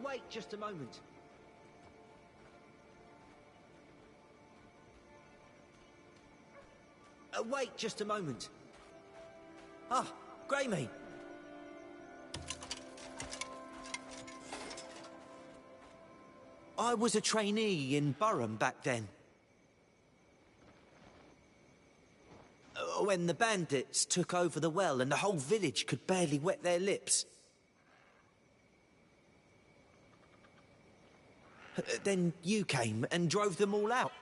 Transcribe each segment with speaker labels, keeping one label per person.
Speaker 1: Wait just a moment. Wait just a moment. Ah, Greymane. I was a trainee in Burham back then. When the bandits took over the well and the whole village could barely wet their lips. Then you came and drove them all out.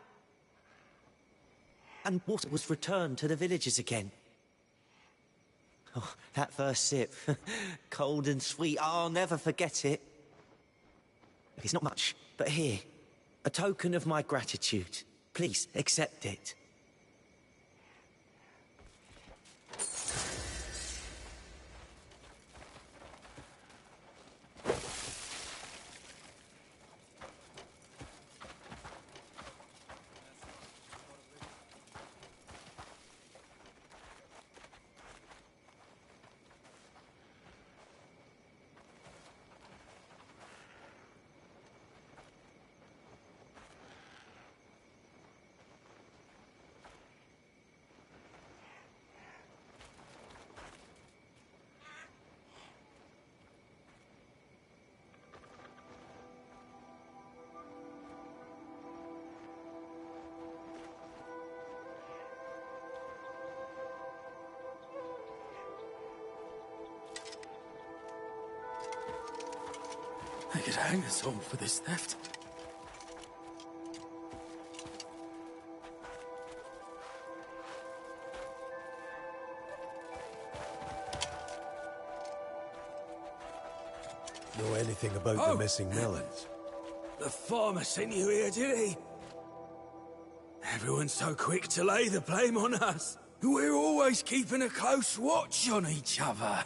Speaker 1: And water was returned to the villagers again. Oh, that first sip. Cold and sweet. I'll never forget it. It's not much, but here. A token of my gratitude. Please, accept it.
Speaker 2: They could hang us all for this theft.
Speaker 3: Know anything about the missing melons?
Speaker 2: The farmer sent you here, did he? Everyone's so quick to lay the blame on us. We're always keeping a close watch on each other.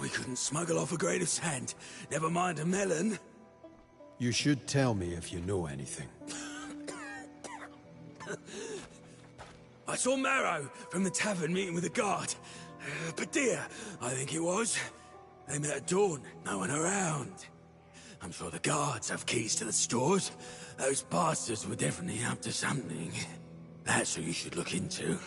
Speaker 2: We couldn't smuggle off a grain of sand, never mind a melon.
Speaker 3: You should tell me if you know anything.
Speaker 2: I saw Marrow from the tavern meeting with the guard. Padilla, I think it was. They met at dawn, no one around. I'm sure the guards have keys to the stores. Those bastards were definitely up to something. That's who you should look into.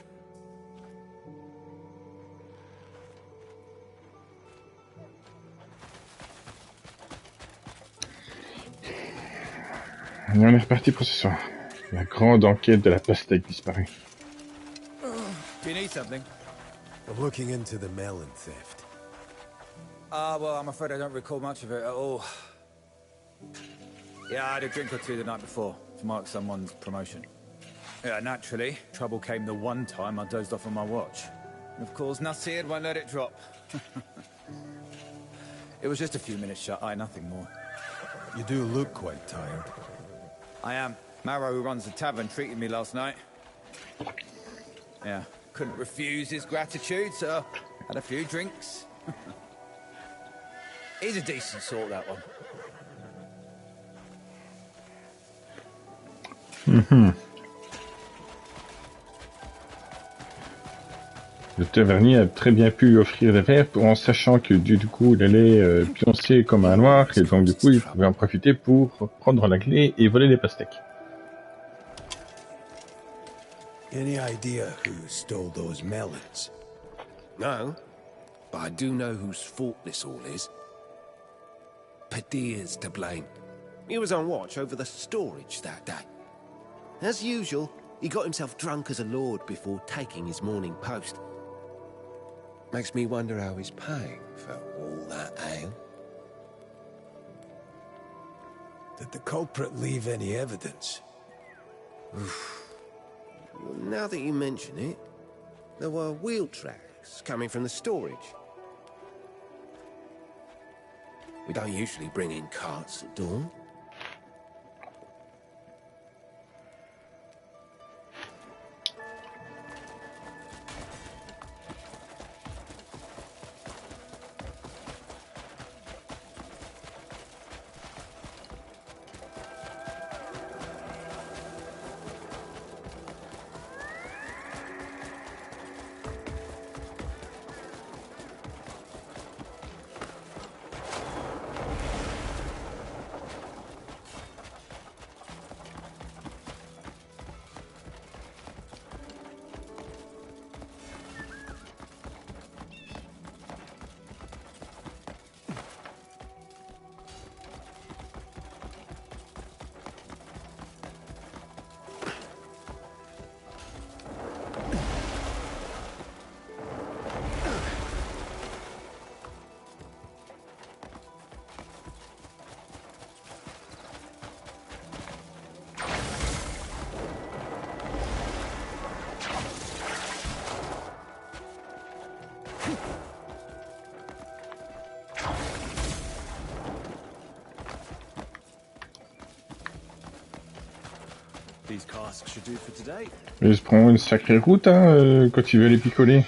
Speaker 4: Et on est reparti pour ce soir. La grande enquête de la pastèque disparue.
Speaker 5: Do you need something?
Speaker 3: I'm looking into the melon theft.
Speaker 5: Well, I'm afraid I don't recall much of it at all. Yeah, I had a drink or two the night before to mark someone's promotion. Yeah, naturally, trouble came the one time I dozed off on my watch. And of course, Nasir won't let it drop. It was just a few minutes shut-eye, nothing more.
Speaker 3: You do look quite tired.
Speaker 5: I am. Marrow, who runs the tavern, treated me last night. Yeah, couldn't refuse his gratitude, so had a few drinks. He's a decent sort, that one.
Speaker 4: Le tavernier a très bien pu offrir des verres en sachant que du coup il allait pioncer comme un noir et donc du coup il pouvait en profiter pour prendre la clé et voler les pastèques.
Speaker 3: Any idea who stole those melons?
Speaker 6: No, but I do know whose fault this all is. Padilla's to blame. He was on watch over the storage that day. As usual, he got himself drunk as a lord before taking his morning post. Makes me wonder how he's paying for all that ale.
Speaker 3: Did the culprit leave any evidence?
Speaker 6: Well, now that you mention it, there were wheel tracks coming from the storage. We don't usually bring in carts at dawn.
Speaker 5: These casks should do for today.
Speaker 4: Il se prend une sacrée route, hein, quand il veut les picoler.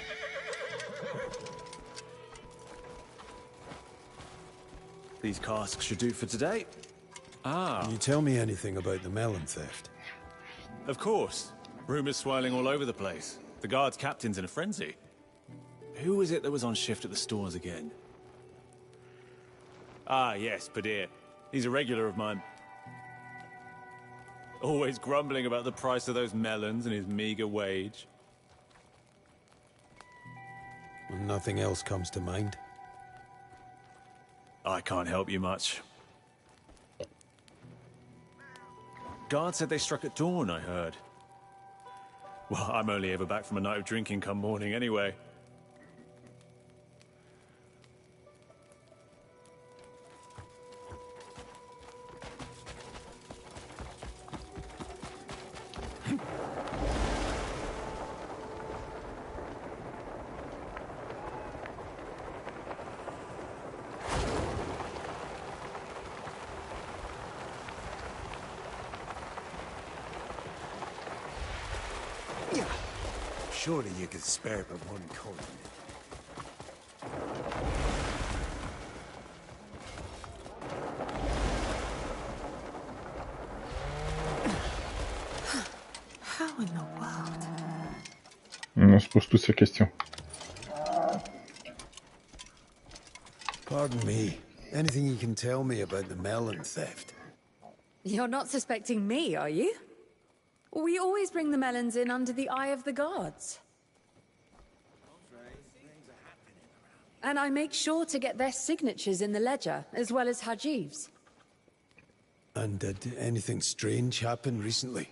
Speaker 5: These casks should do for today. Ah,
Speaker 3: Can you tell me anything about the melon theft?
Speaker 7: Of course. Rumors swirling all over the place. The guard's captain's in a frenzy. Who was it that was on shift at the stores again? Ah, yes, Padir. He's a regular of mine. Always grumbling about the price of those melons and his meager wage.
Speaker 3: Well, nothing else comes to mind.
Speaker 7: I can't help you much. Guard said they struck at dawn, I heard. Well, I'm only ever back from a night of drinking come morning anyway.
Speaker 3: Surely you could spare but one coin.
Speaker 8: How in the world?
Speaker 4: On se pose tous ces questions.
Speaker 3: Pardon me. Anything you can tell me about the melon theft?
Speaker 8: You're not suspecting me, are you? We always bring the melons in under the eye of the guards. And I make sure to get their signatures in the ledger, as well as Hajiv's.
Speaker 3: And did anything strange happen recently?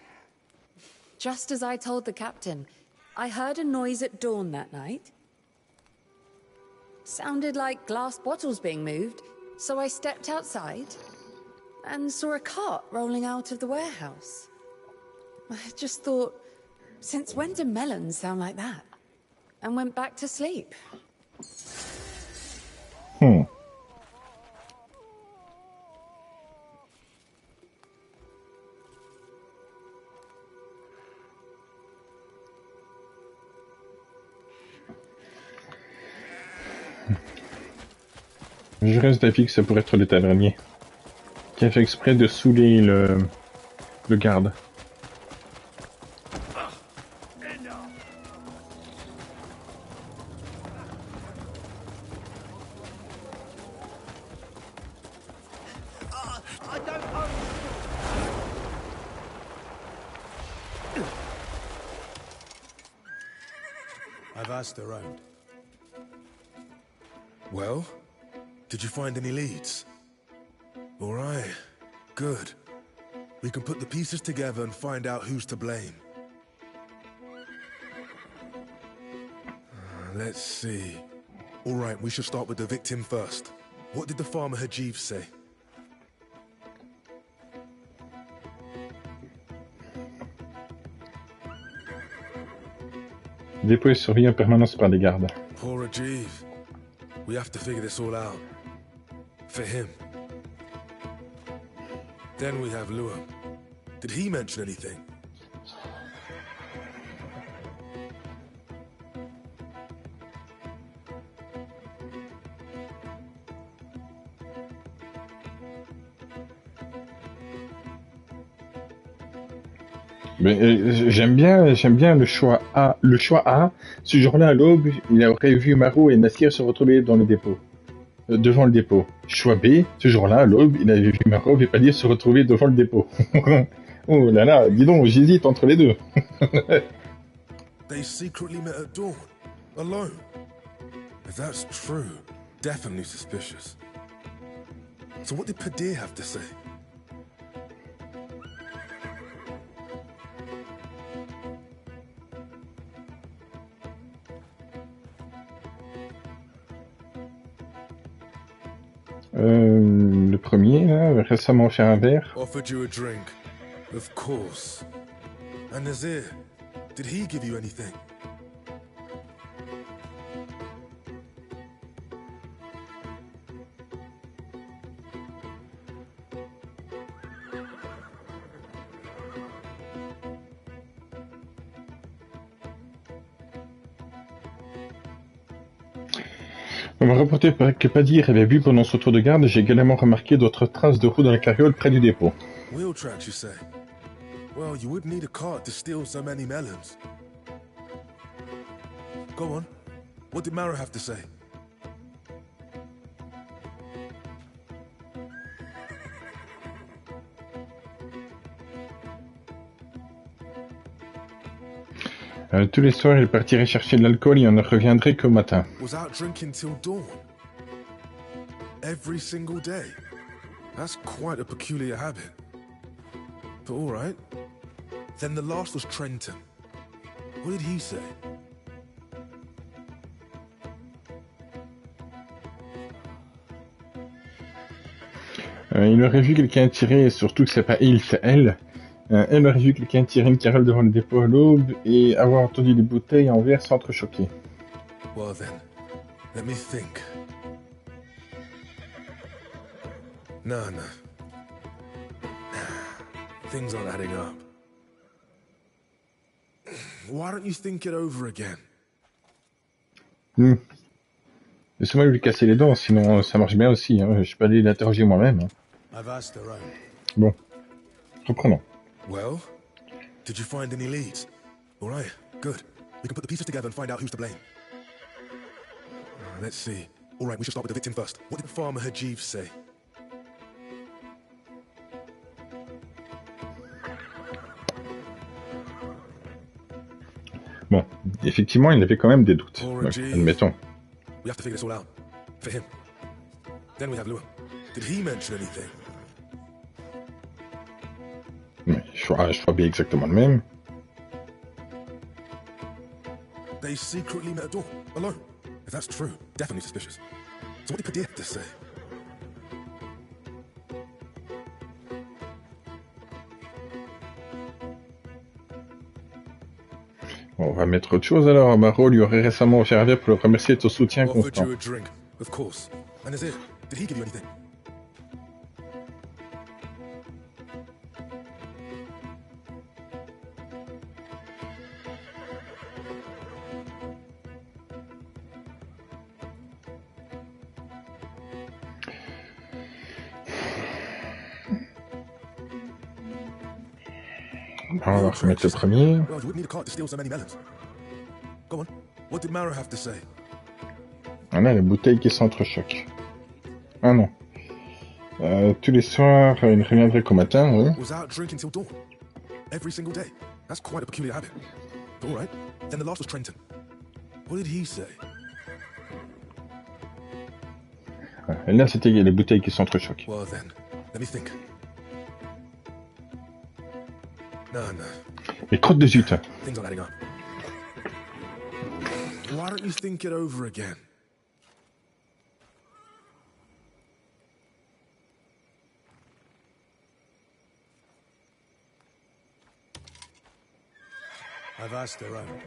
Speaker 8: Just as I told the captain, I heard a noise at dawn that night. Sounded like glass bottles being moved, so I stepped outside and saw a cart rolling out of the warehouse. I just thought, since when do melons sound like that? And went back to sleep.
Speaker 4: Je reste d'avis que ça pourrait être le tavernier, qui a fait exprès de saouler le garde.
Speaker 3: I've asked around.
Speaker 9: Well, did you find any leads? All right, good. We can put the pieces together and find out who's to blame. Let's see. All right, we should start with the victim first. What did the farmer Hajiv say?
Speaker 4: Le dépôt est surveillé en permanence par des gardes.
Speaker 9: Poor Hajiv. We have to figure this all out. For him. Then we have Lua. Did he mention anything?
Speaker 4: Mais j'aime bien le choix A. Le choix A, ce jour-là à l'aube, il aurait vu Maro et Nassir se retrouver dans le dépôt. Devant le dépôt. Choix B, ce jour-là à l'aube, il avait vu Maro et Padir se retrouver devant le dépôt. Oh là là, dis donc, j'hésite entre les deux.
Speaker 9: They secretly met at dawn, alone. If that's true, definitely suspicious. So what did Padir have to say?
Speaker 4: Le premier, là, récemment fait un verre.
Speaker 9: Offered you a drink, of course. And Nazir, did he give you anything?
Speaker 4: On m'a rapporté que Padir avait bu pendant son tour de garde. J'ai également remarqué d'autres traces de roues dans la carriole près du dépôt.
Speaker 9: Wheel tracks, you say? Well, you would need a cart to steal so many melons. Go on. What did Mara have to say?
Speaker 4: Tous les soirs, il partirait chercher de l'alcool et on ne reviendrait qu'au matin.
Speaker 9: Was out drinking till dawn. Every single day. That's quite a peculiar habit. But all right. Then the last was Trenton. What did he say?
Speaker 4: Il aurait vu quelqu'un tirer, surtout que c'est pas il, c'est elle. Elle aurait vu quelqu'un tirer une carole devant le dépôt à l'aube et avoir entendu des bouteilles en verre s'entrechoquer.
Speaker 9: Well then, let me think. No. Things aren't adding up. Why don't you think it over again?
Speaker 4: Laissez-moi lui casser les dents, sinon ça marche bien aussi. Hein. Je peux aller l'interroger moi-même. Hein. Bon, reprenons.
Speaker 9: Well, did you find any leads? All right, good. We can put the pieces together and find out who's to blame. Let's see. All right, we should start with the victim first. What did Farmer Hajiv say?
Speaker 4: Bon, effectivement, il avait quand même des doutes. Donc, admettons.
Speaker 9: We have to figure this all out. For him. Then we have Lewin. Did he mention anything?
Speaker 4: Je crois bien exactement le même.
Speaker 9: They secretly met at dawn, alone. If that's true, definitely suspicious. So what did Padir have to say?
Speaker 4: Bon, on va mettre autre chose alors. Maro lui aurait récemment offert un verre pour le remercier de son soutien constant.
Speaker 9: Offered you a drink, of course. And Nazir, did he give you anything?
Speaker 4: On va remettre le premier.
Speaker 9: Well, you wouldn't need a cart to steal so many melons. Go on. What did Mara have to say?
Speaker 4: Voilà, la bouteille qui s'entrechoque. Ah non. Tous les soirs, il reviendrait qu'au matin, oui.
Speaker 9: Was out drinking till dawn. Every single day. That's quite a peculiar habit. All right. Then the last was Trenton. What did he say?
Speaker 4: Et là, c'était les bouteilles qui s'entrechoquent.
Speaker 9: Well then, let me think. No.
Speaker 4: Mais crotte de zut.
Speaker 9: Things aren't adding up. Why don't you think it over again?
Speaker 3: I've asked around.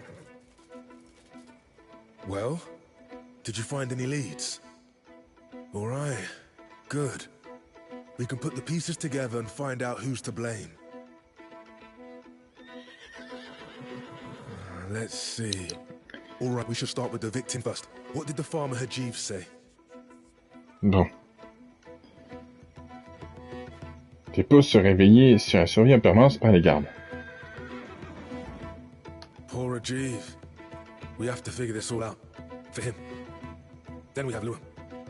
Speaker 9: Well, did you find any leads? All right, good. We can put the pieces together and find out who's to blame. Let's see. All right, we should start with the victim first. What did the farmer Hajiv say?
Speaker 4: Bon. Dépôt se réveiller et sera surveillé en permanence par les gardes.
Speaker 9: Poor Hajiv. We have to figure this all out. For him. Then we have Lewin.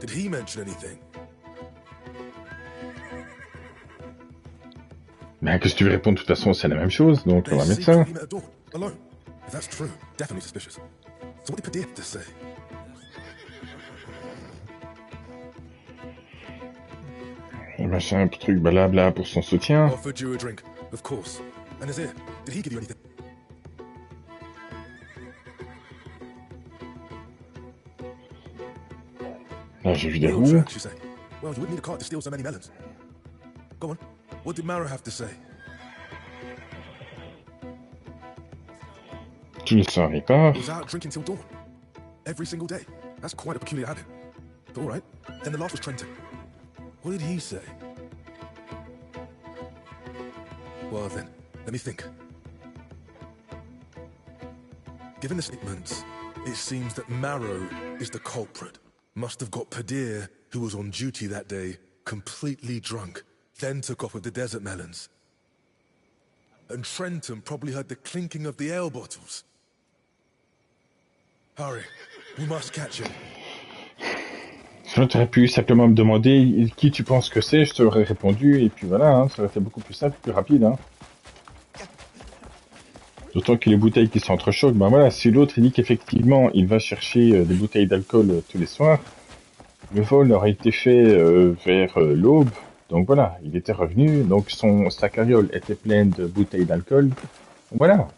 Speaker 9: Did he mention anything?
Speaker 4: Ben, qu'est-ce que tu veux répondre? De toute façon, c'est la même chose, donc on va mettre ça.
Speaker 9: Alone. If that's true, definitely suspicious. So what did Padir have to say?
Speaker 4: Machin, truc, blabla pour son soutien.
Speaker 9: Offered you a drink, of course. And Nazir, did he give you anything?
Speaker 4: Là, j'ai vu des
Speaker 9: Wheel
Speaker 4: roues.
Speaker 9: tracks, you say? Well, you wouldn't need a cart to steal so many melons. Go on. What did Mara have to say?
Speaker 4: Tous les soirs, il part.
Speaker 9: Was out drinking till dawn. Every single day. That's quite a peculiar habit. But all right. Then the last was Trenton. What did he say? Well then, let me think. Given the statements, it seems that Marrow is the culprit. must have got Padir, who was on duty that day, completely drunk, then took off with the desert melons. And Trenton probably heard the clinking of the ale bottles. Hurry, we must catch him.
Speaker 4: Sinon, tu aurais pu simplement me demander qui tu penses que c'est, je t'aurais répondu, et puis voilà, hein, ça aurait été beaucoup plus simple, plus rapide. Hein. D'autant que les bouteilles qui s'entrechoquent, ben voilà, si l'autre il dit qu'effectivement il va chercher des bouteilles d'alcool tous les soirs, le vol aurait été fait vers l'aube, donc voilà, il était revenu, donc sa carriole était pleine de bouteilles d'alcool, voilà.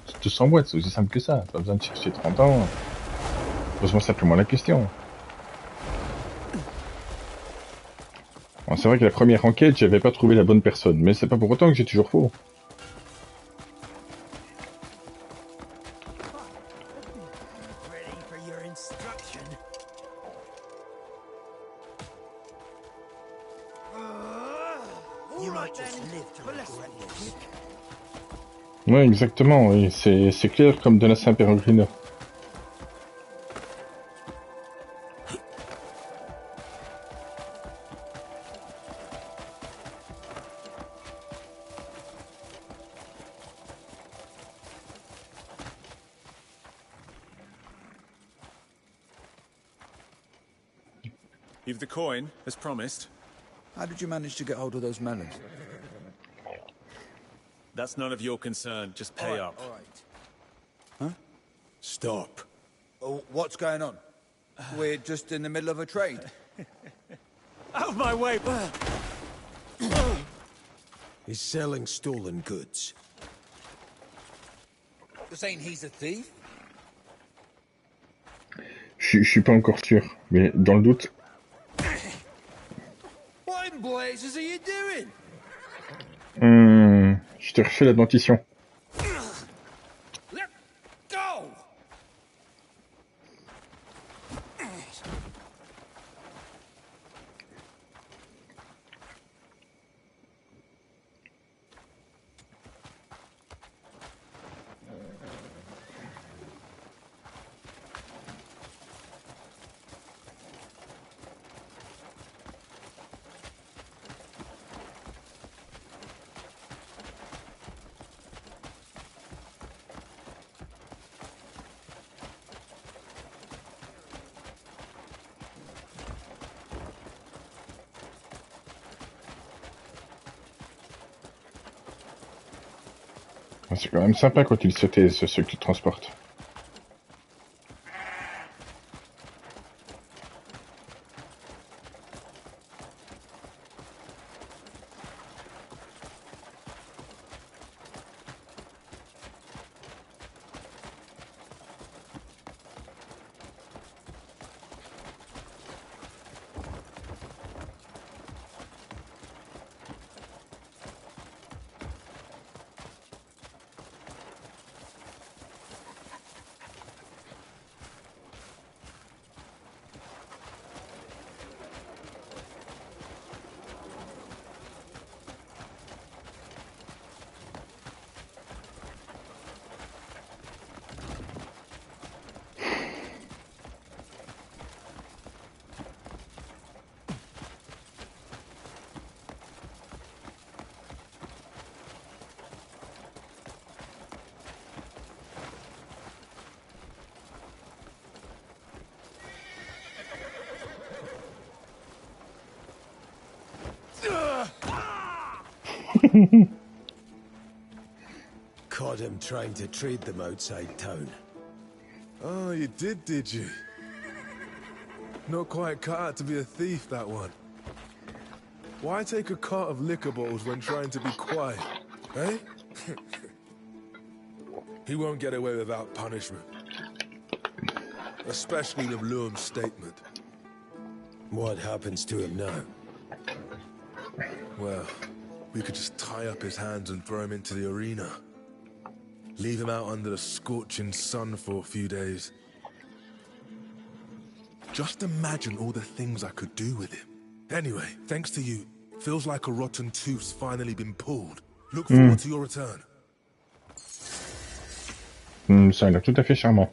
Speaker 4: C'est 200 boîtes, c'est aussi simple que ça, pas besoin de chercher 30 ans, pose-moi simplement la question. Bon, c'est vrai que la première enquête, j'avais pas trouvé la bonne personne, mais c'est pas pour autant que j'ai toujours faux. Oui, exactement, oui. C'est clair comme de la Saint-Péregrino.
Speaker 7: You've the coin, as promised.
Speaker 5: How did you manage to get hold of those melons?
Speaker 7: That's none of your concern. Just pay up.
Speaker 5: All right. Huh?
Speaker 9: Stop.
Speaker 5: Oh, what's going on? We're just in the middle of a trade.
Speaker 7: Out of my way!
Speaker 6: He's selling stolen goods.
Speaker 5: You're saying he's a thief?
Speaker 4: Je suis pas encore sûr, mais dans le doute.
Speaker 5: What in blazes are you doing?
Speaker 4: Je te refais la dentition.
Speaker 5: Let go!
Speaker 4: C'est quand même sympa quand ils se taisent, ceux qui transportent.
Speaker 6: Caught him trying to trade them outside town.
Speaker 9: Oh, you did you? Not quite cut out to be a thief, that one. Why take a cart of liquor bottles when trying to be quiet, eh? He won't get away without punishment. Especially with Luum's statement.
Speaker 6: What happens to him now?
Speaker 9: Well, we could just tie up his hands and throw him into the arena. Leave him out under the scorching sun for a few days. Just imagine all the things I could do with him. Anyway, thanks to you, feels like a rotten tooth's finally been pulled. Look forward to your return.
Speaker 4: Ça a l'air tout à fait charmant.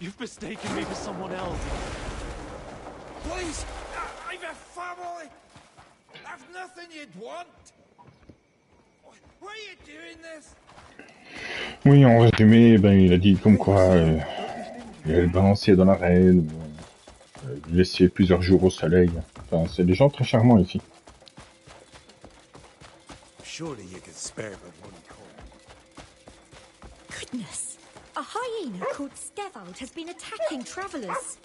Speaker 7: You've mistaken me for someone else.
Speaker 2: Please, I've a family. I've nothing you'd want. Why are you doing this?
Speaker 4: Oui, en résumé, ben, il a dit comme quoi il allait le balancer dans l'arène, le laisser plusieurs jours au soleil. Enfin, c'est des gens très charmants ici.
Speaker 2: Surely you could spare but one coin.
Speaker 10: Goodness! A hyena called Skevold has been attacking travelers.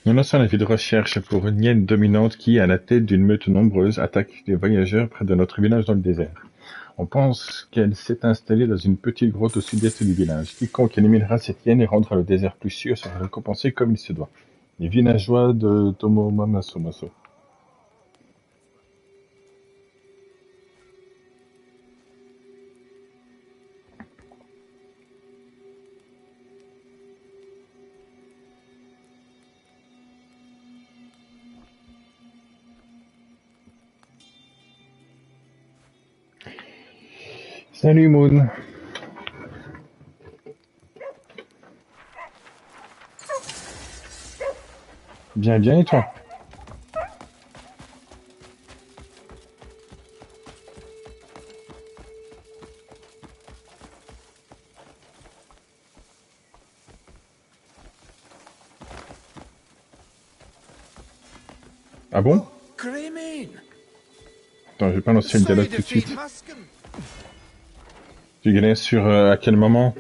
Speaker 4: Nous lançons un avis de recherche pour une hyène dominante qui, à la tête d'une meute nombreuse, attaque les voyageurs près de notre village dans le désert. On pense qu'elle s'est installée dans une petite grotte au sud-est du village. Quiconque éliminera cette hyène et rendra le désert plus sûr sera récompensé comme il se doit. Les villageois de Tomomamasomaso. Salut Moon. Bien, bien, et toi? Ah bon?
Speaker 2: Creaming.
Speaker 4: Attends, je vais pas lancer le dialogue tout de suite. Tu galères sur à quel moment?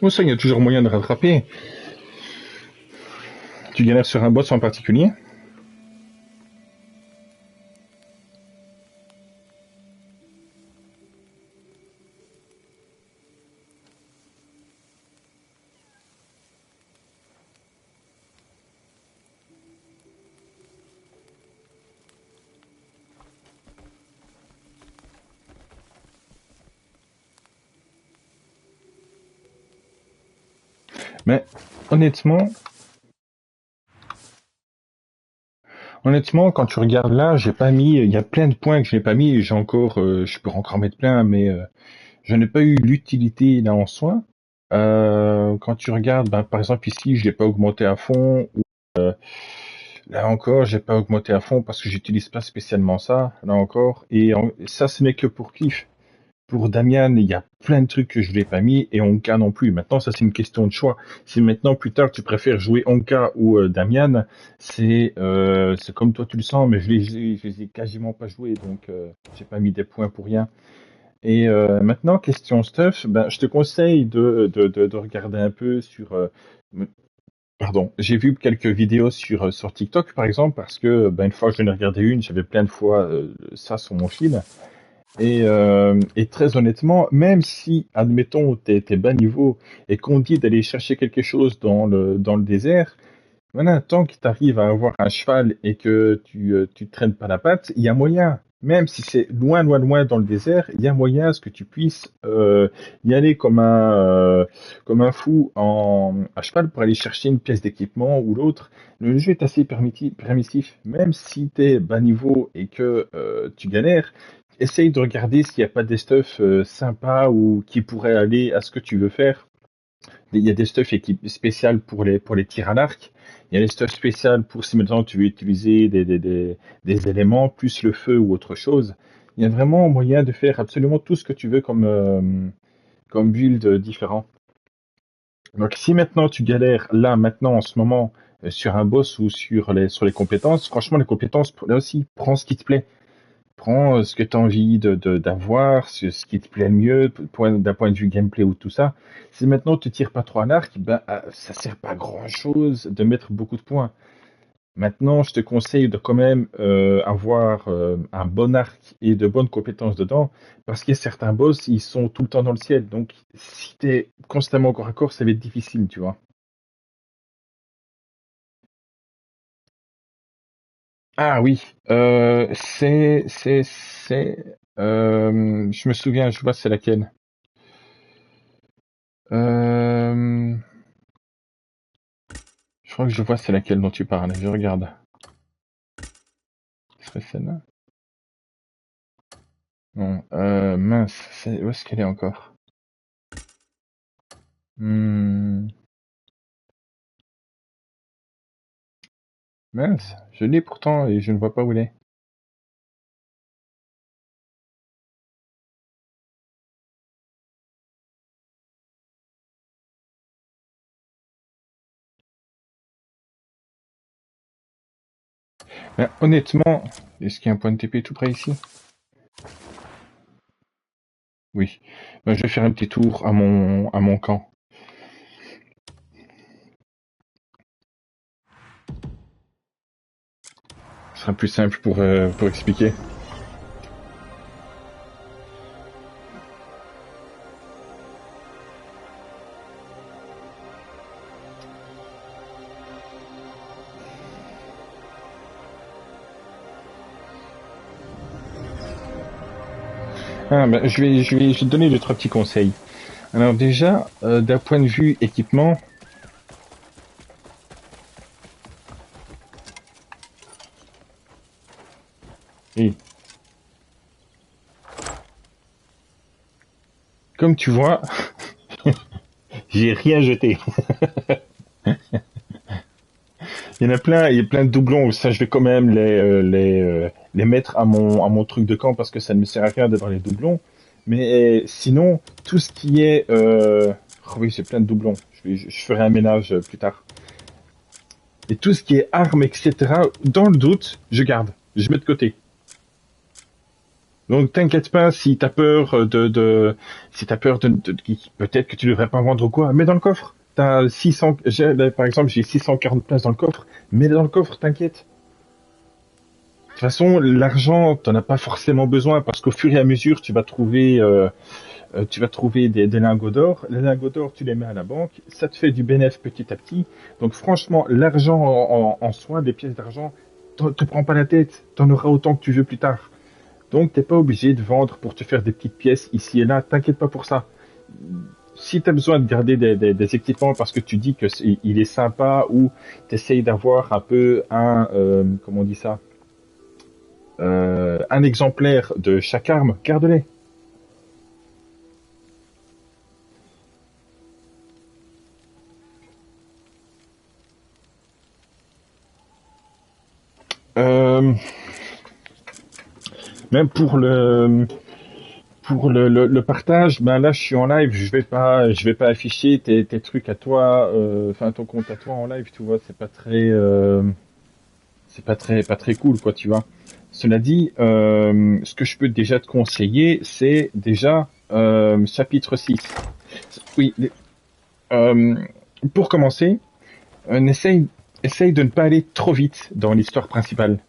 Speaker 4: Oh ça, il y a toujours moyen de rattraper. Tu galères sur un boss en particulier? Mais honnêtement, quand tu regardes là, j'ai pas mis, il y a plein de points que je n'ai pas mis, et j'ai encore, je peux encore mettre plein, mais je n'ai pas eu l'utilité là en soi. Quand tu regardes, ben, par exemple ici, je l'ai pas augmenté à fond, ou là encore, j'ai pas augmenté à fond parce que j'utilise pas spécialement ça, là encore, et ça, ce n'est que pour kiff. Pour Damian, il y a plein de trucs que je l'ai pas mis et Onka non plus. Maintenant, ça c'est une question de choix. Si maintenant plus tard tu préfères jouer Onka ou Damian, c'est comme toi tu le sens, mais je les ai quasiment pas joué, donc j'ai pas mis des points pour rien. Et maintenant, question stuff, ben je te conseille de regarder un peu sur pardon, j'ai vu quelques vidéos sur TikTok par exemple parce que ben une fois que j'en ai regardé une, j'avais plein de fois ça sur mon fil. Et très honnêtement, même si, admettons, t'es bas niveau et qu'on dit d'aller chercher quelque chose dans le désert, voilà, tant que tu arrives à avoir un cheval et que tu traînes pas la patte, il y a moyen. Même si c'est loin, loin, loin dans le désert, il y a moyen à ce que tu puisses y aller comme un fou à cheval pour aller chercher une pièce d'équipement ou l'autre. Le jeu est assez permissif. Même si t'es bas niveau et que tu galères, essaye de regarder s'il n'y a pas des stuffs sympas ou qui pourraient aller à ce que tu veux faire. Il y a des stuffs spéciales pour les tirs à l'arc. Il y a des stuffs spéciales pour si maintenant tu veux utiliser des éléments, plus le feu ou autre chose. Il y a vraiment moyen de faire absolument tout ce que tu veux comme build différent. Donc si maintenant tu galères là, maintenant, en ce moment, sur un boss ou sur les compétences, franchement les compétences, là aussi, prends ce qui te plaît. Prends ce que tu as envie d'avoir, ce qui te plaît le mieux, d'un point de vue gameplay ou tout ça. Si maintenant tu tires pas trop à l'arc, ben ça sert pas à grand chose de mettre beaucoup de points. Maintenant, je te conseille de quand même avoir un bon arc et de bonnes compétences dedans, parce qu'il y a certains boss, ils sont tout le temps dans le ciel. Donc, si t'es constamment corps à corps, ça va être difficile, tu vois. Ah oui, je me souviens, je vois c'est laquelle. Je crois que je vois c'est laquelle dont tu parles. Je regarde. Ce serait celle-là? Non. Mince. Où est-ce qu'elle est encore? Mince. Je l'ai pourtant et je ne vois pas où elle est. Ben, honnêtement, est-ce qu'il y a un point de TP tout près ici? Oui. Ben, je vais faire un petit tour à mon camp. Ce sera plus simple pour expliquer. Ah, ben, je vais te donner 2-3 petits conseils. Alors déjà, d'un point de vue équipement, et comme tu vois, j'ai rien jeté. Il y en a plein, il y a plein de doublons. Ça, je vais quand même les mettre à mon truc de camp parce que ça ne me sert à rien d'avoir les doublons. Mais sinon, tout ce qui est, oh oui, c'est plein de doublons. Je ferai un ménage plus tard. Et tout ce qui est armes, etc. Dans le doute, je garde, je mets de côté. Donc t'inquiète pas si t'as peur si t'as peur peut-être que tu devrais pas vendre ou quoi, mets dans le coffre. T'as 600, par exemple, j'ai 640 places dans le coffre, mets dans le coffre, t'inquiète. De toute façon, l'argent, t'en as pas forcément besoin parce qu'au fur et à mesure, tu vas trouver des lingots d'or. Les lingots d'or, tu les mets à la banque, ça te fait du bénéfice petit à petit. Donc franchement, l'argent en soi, des pièces d'argent, te prends pas la tête, t'en auras autant que tu veux plus tard. Donc t'es pas obligé de vendre pour te faire des petites pièces ici et là, t'inquiète pas pour ça. Si tu as besoin de garder des équipements parce que tu dis que il est sympa ou t'essayes d'avoir un peu comment on dit ça, un exemplaire de chaque arme, garde-les. Même pour le partage, ben là je suis en live, je vais pas afficher tes trucs à toi, enfin ton compte à toi en live, tu vois, c'est pas très cool quoi, tu vois. Cela dit, ce que je peux déjà te conseiller, c'est déjà chapitre 6. Oui, euh, pour commencer, essaye de ne pas aller trop vite dans l'histoire principale.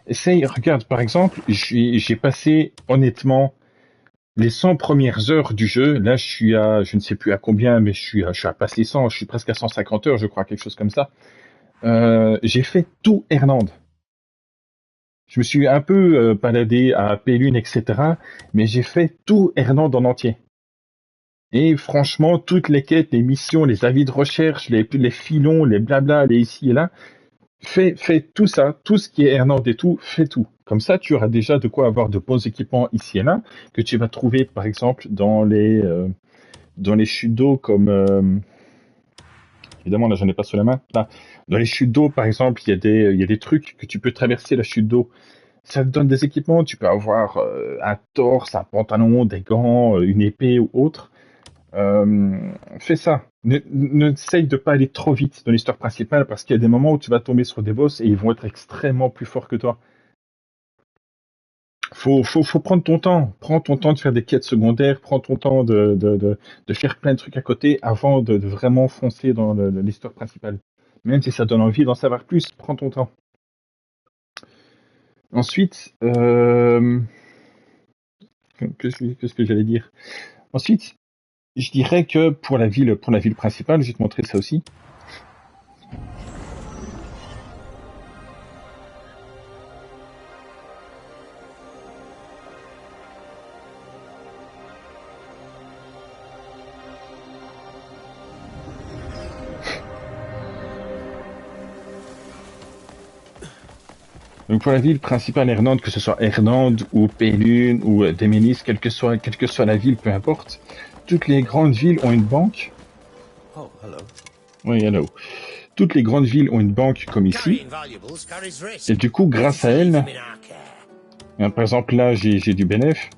Speaker 4: Regarde par exemple, j'ai passé honnêtement les 100 premières heures du jeu. Là, je ne sais plus à combien, mais je suis à passer 100, je suis presque à 150 heures, je crois, quelque chose comme ça. J'ai fait tout Hernande. Je me suis un peu baladé à Pélune, etc. Mais j'ai fait tout Hernande en entier. Et franchement, toutes les quêtes, les missions, les avis de recherche, les filons, les blabla, les ici et là, fais tout ça, tout ce qui est Hernande et tout, fais tout. Comme ça, tu auras déjà de quoi avoir de bons équipements ici et là, que tu vas trouver, par exemple, dans les chutes d'eau comme... évidemment, là, j'en ai pas sous la main. Là, dans les chutes d'eau, par exemple, il y a des trucs que tu peux traverser la chute d'eau. Ça te donne des équipements. Tu peux avoir un torse, un pantalon, des gants, une épée ou autre. Fais ça. N'essaye de pas aller trop vite dans l'histoire principale parce qu'il y a des moments où tu vas tomber sur des boss et ils vont être extrêmement plus forts que toi. Faut prendre ton temps. Prends ton temps de faire des quêtes secondaires. Prends ton temps de faire plein de trucs à côté avant de vraiment foncer dans l'histoire principale. Même si ça donne envie d'en savoir plus, prends ton temps. Ensuite, qu'est-ce que j'allais dire? Ensuite, je dirais que pour la ville principale, je vais te montrer ça aussi. Donc pour la ville principale Ernande, que ce soit Ernande ou Pélune ou Déménis, quelle que soit la ville, peu importe, toutes les grandes villes ont une banque.
Speaker 6: Oh, hello.
Speaker 4: Oui, hello. Toutes les grandes villes ont une banque comme ici. Et du coup, grâce à elle, par exemple là, j'ai du bénéf.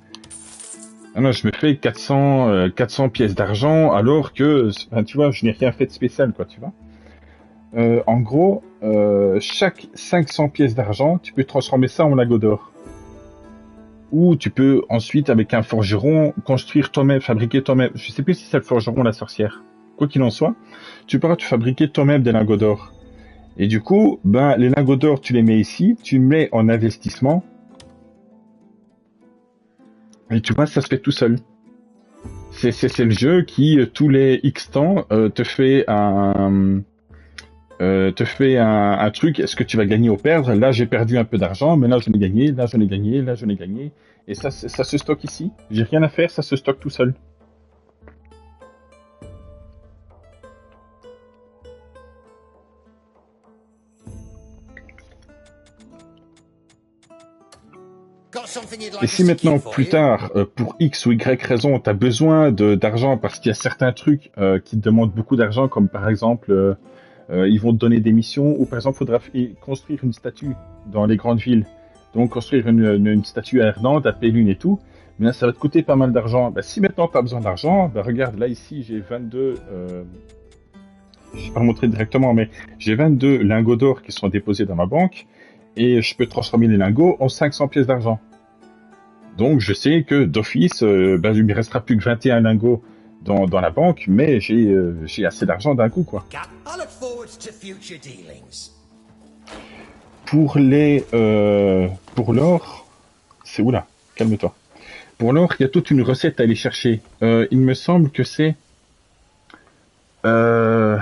Speaker 4: Ah non, je me fais 400 pièces d'argent alors que, enfin, tu vois, je n'ai rien fait de spécial, quoi, tu vois. En gros, chaque 500 pièces d'argent, tu peux transformer ça en lingot d'or. Ou tu peux ensuite, avec un forgeron, construire toi-même, fabriquer toi-même. Je sais plus si c'est le forgeron ou la sorcière. Quoi qu'il en soit, tu pourras te fabriquer toi-même des lingots d'or. Et du coup, ben, les lingots d'or, tu les mets ici, tu mets en investissement. Et tu vois, ça se fait tout seul. C'est le jeu qui, tous les X temps, te fait un truc, est-ce que tu vas gagner ou perdre? Là, j'ai perdu un peu d'argent, mais là, je l'ai gagné, là, je l'ai gagné, là, je l'ai gagné. Et ça se stocke ici. J'ai rien à faire, ça se stocke tout seul. Et si maintenant, plus tard, pour X ou Y raison, tu as besoin d'argent parce qu'il y a certains trucs qui te demandent beaucoup d'argent, comme par exemple, ils vont te donner des missions, ou par exemple, il faudra construire une statue dans les grandes villes. Donc, construire une statue à Ernande, à Pélune et tout, mais là, ça va te coûter pas mal d'argent. Bah, si maintenant tu as besoin d'argent, bah, regarde, là, ici, j'ai 22... je vais pas montrer directement, mais j'ai 22 lingots d'or qui sont déposés dans ma banque, et je peux transformer les lingots en 500 pièces d'argent. Donc je sais que d'office, ben, il me restera plus que 21 lingots dans la banque, mais j'ai assez d'argent d'un coup, quoi. Pour l'or, c'est oula, calme-toi. Pour l'or, il y a toute une recette à aller chercher. Il me semble que c'est voilà.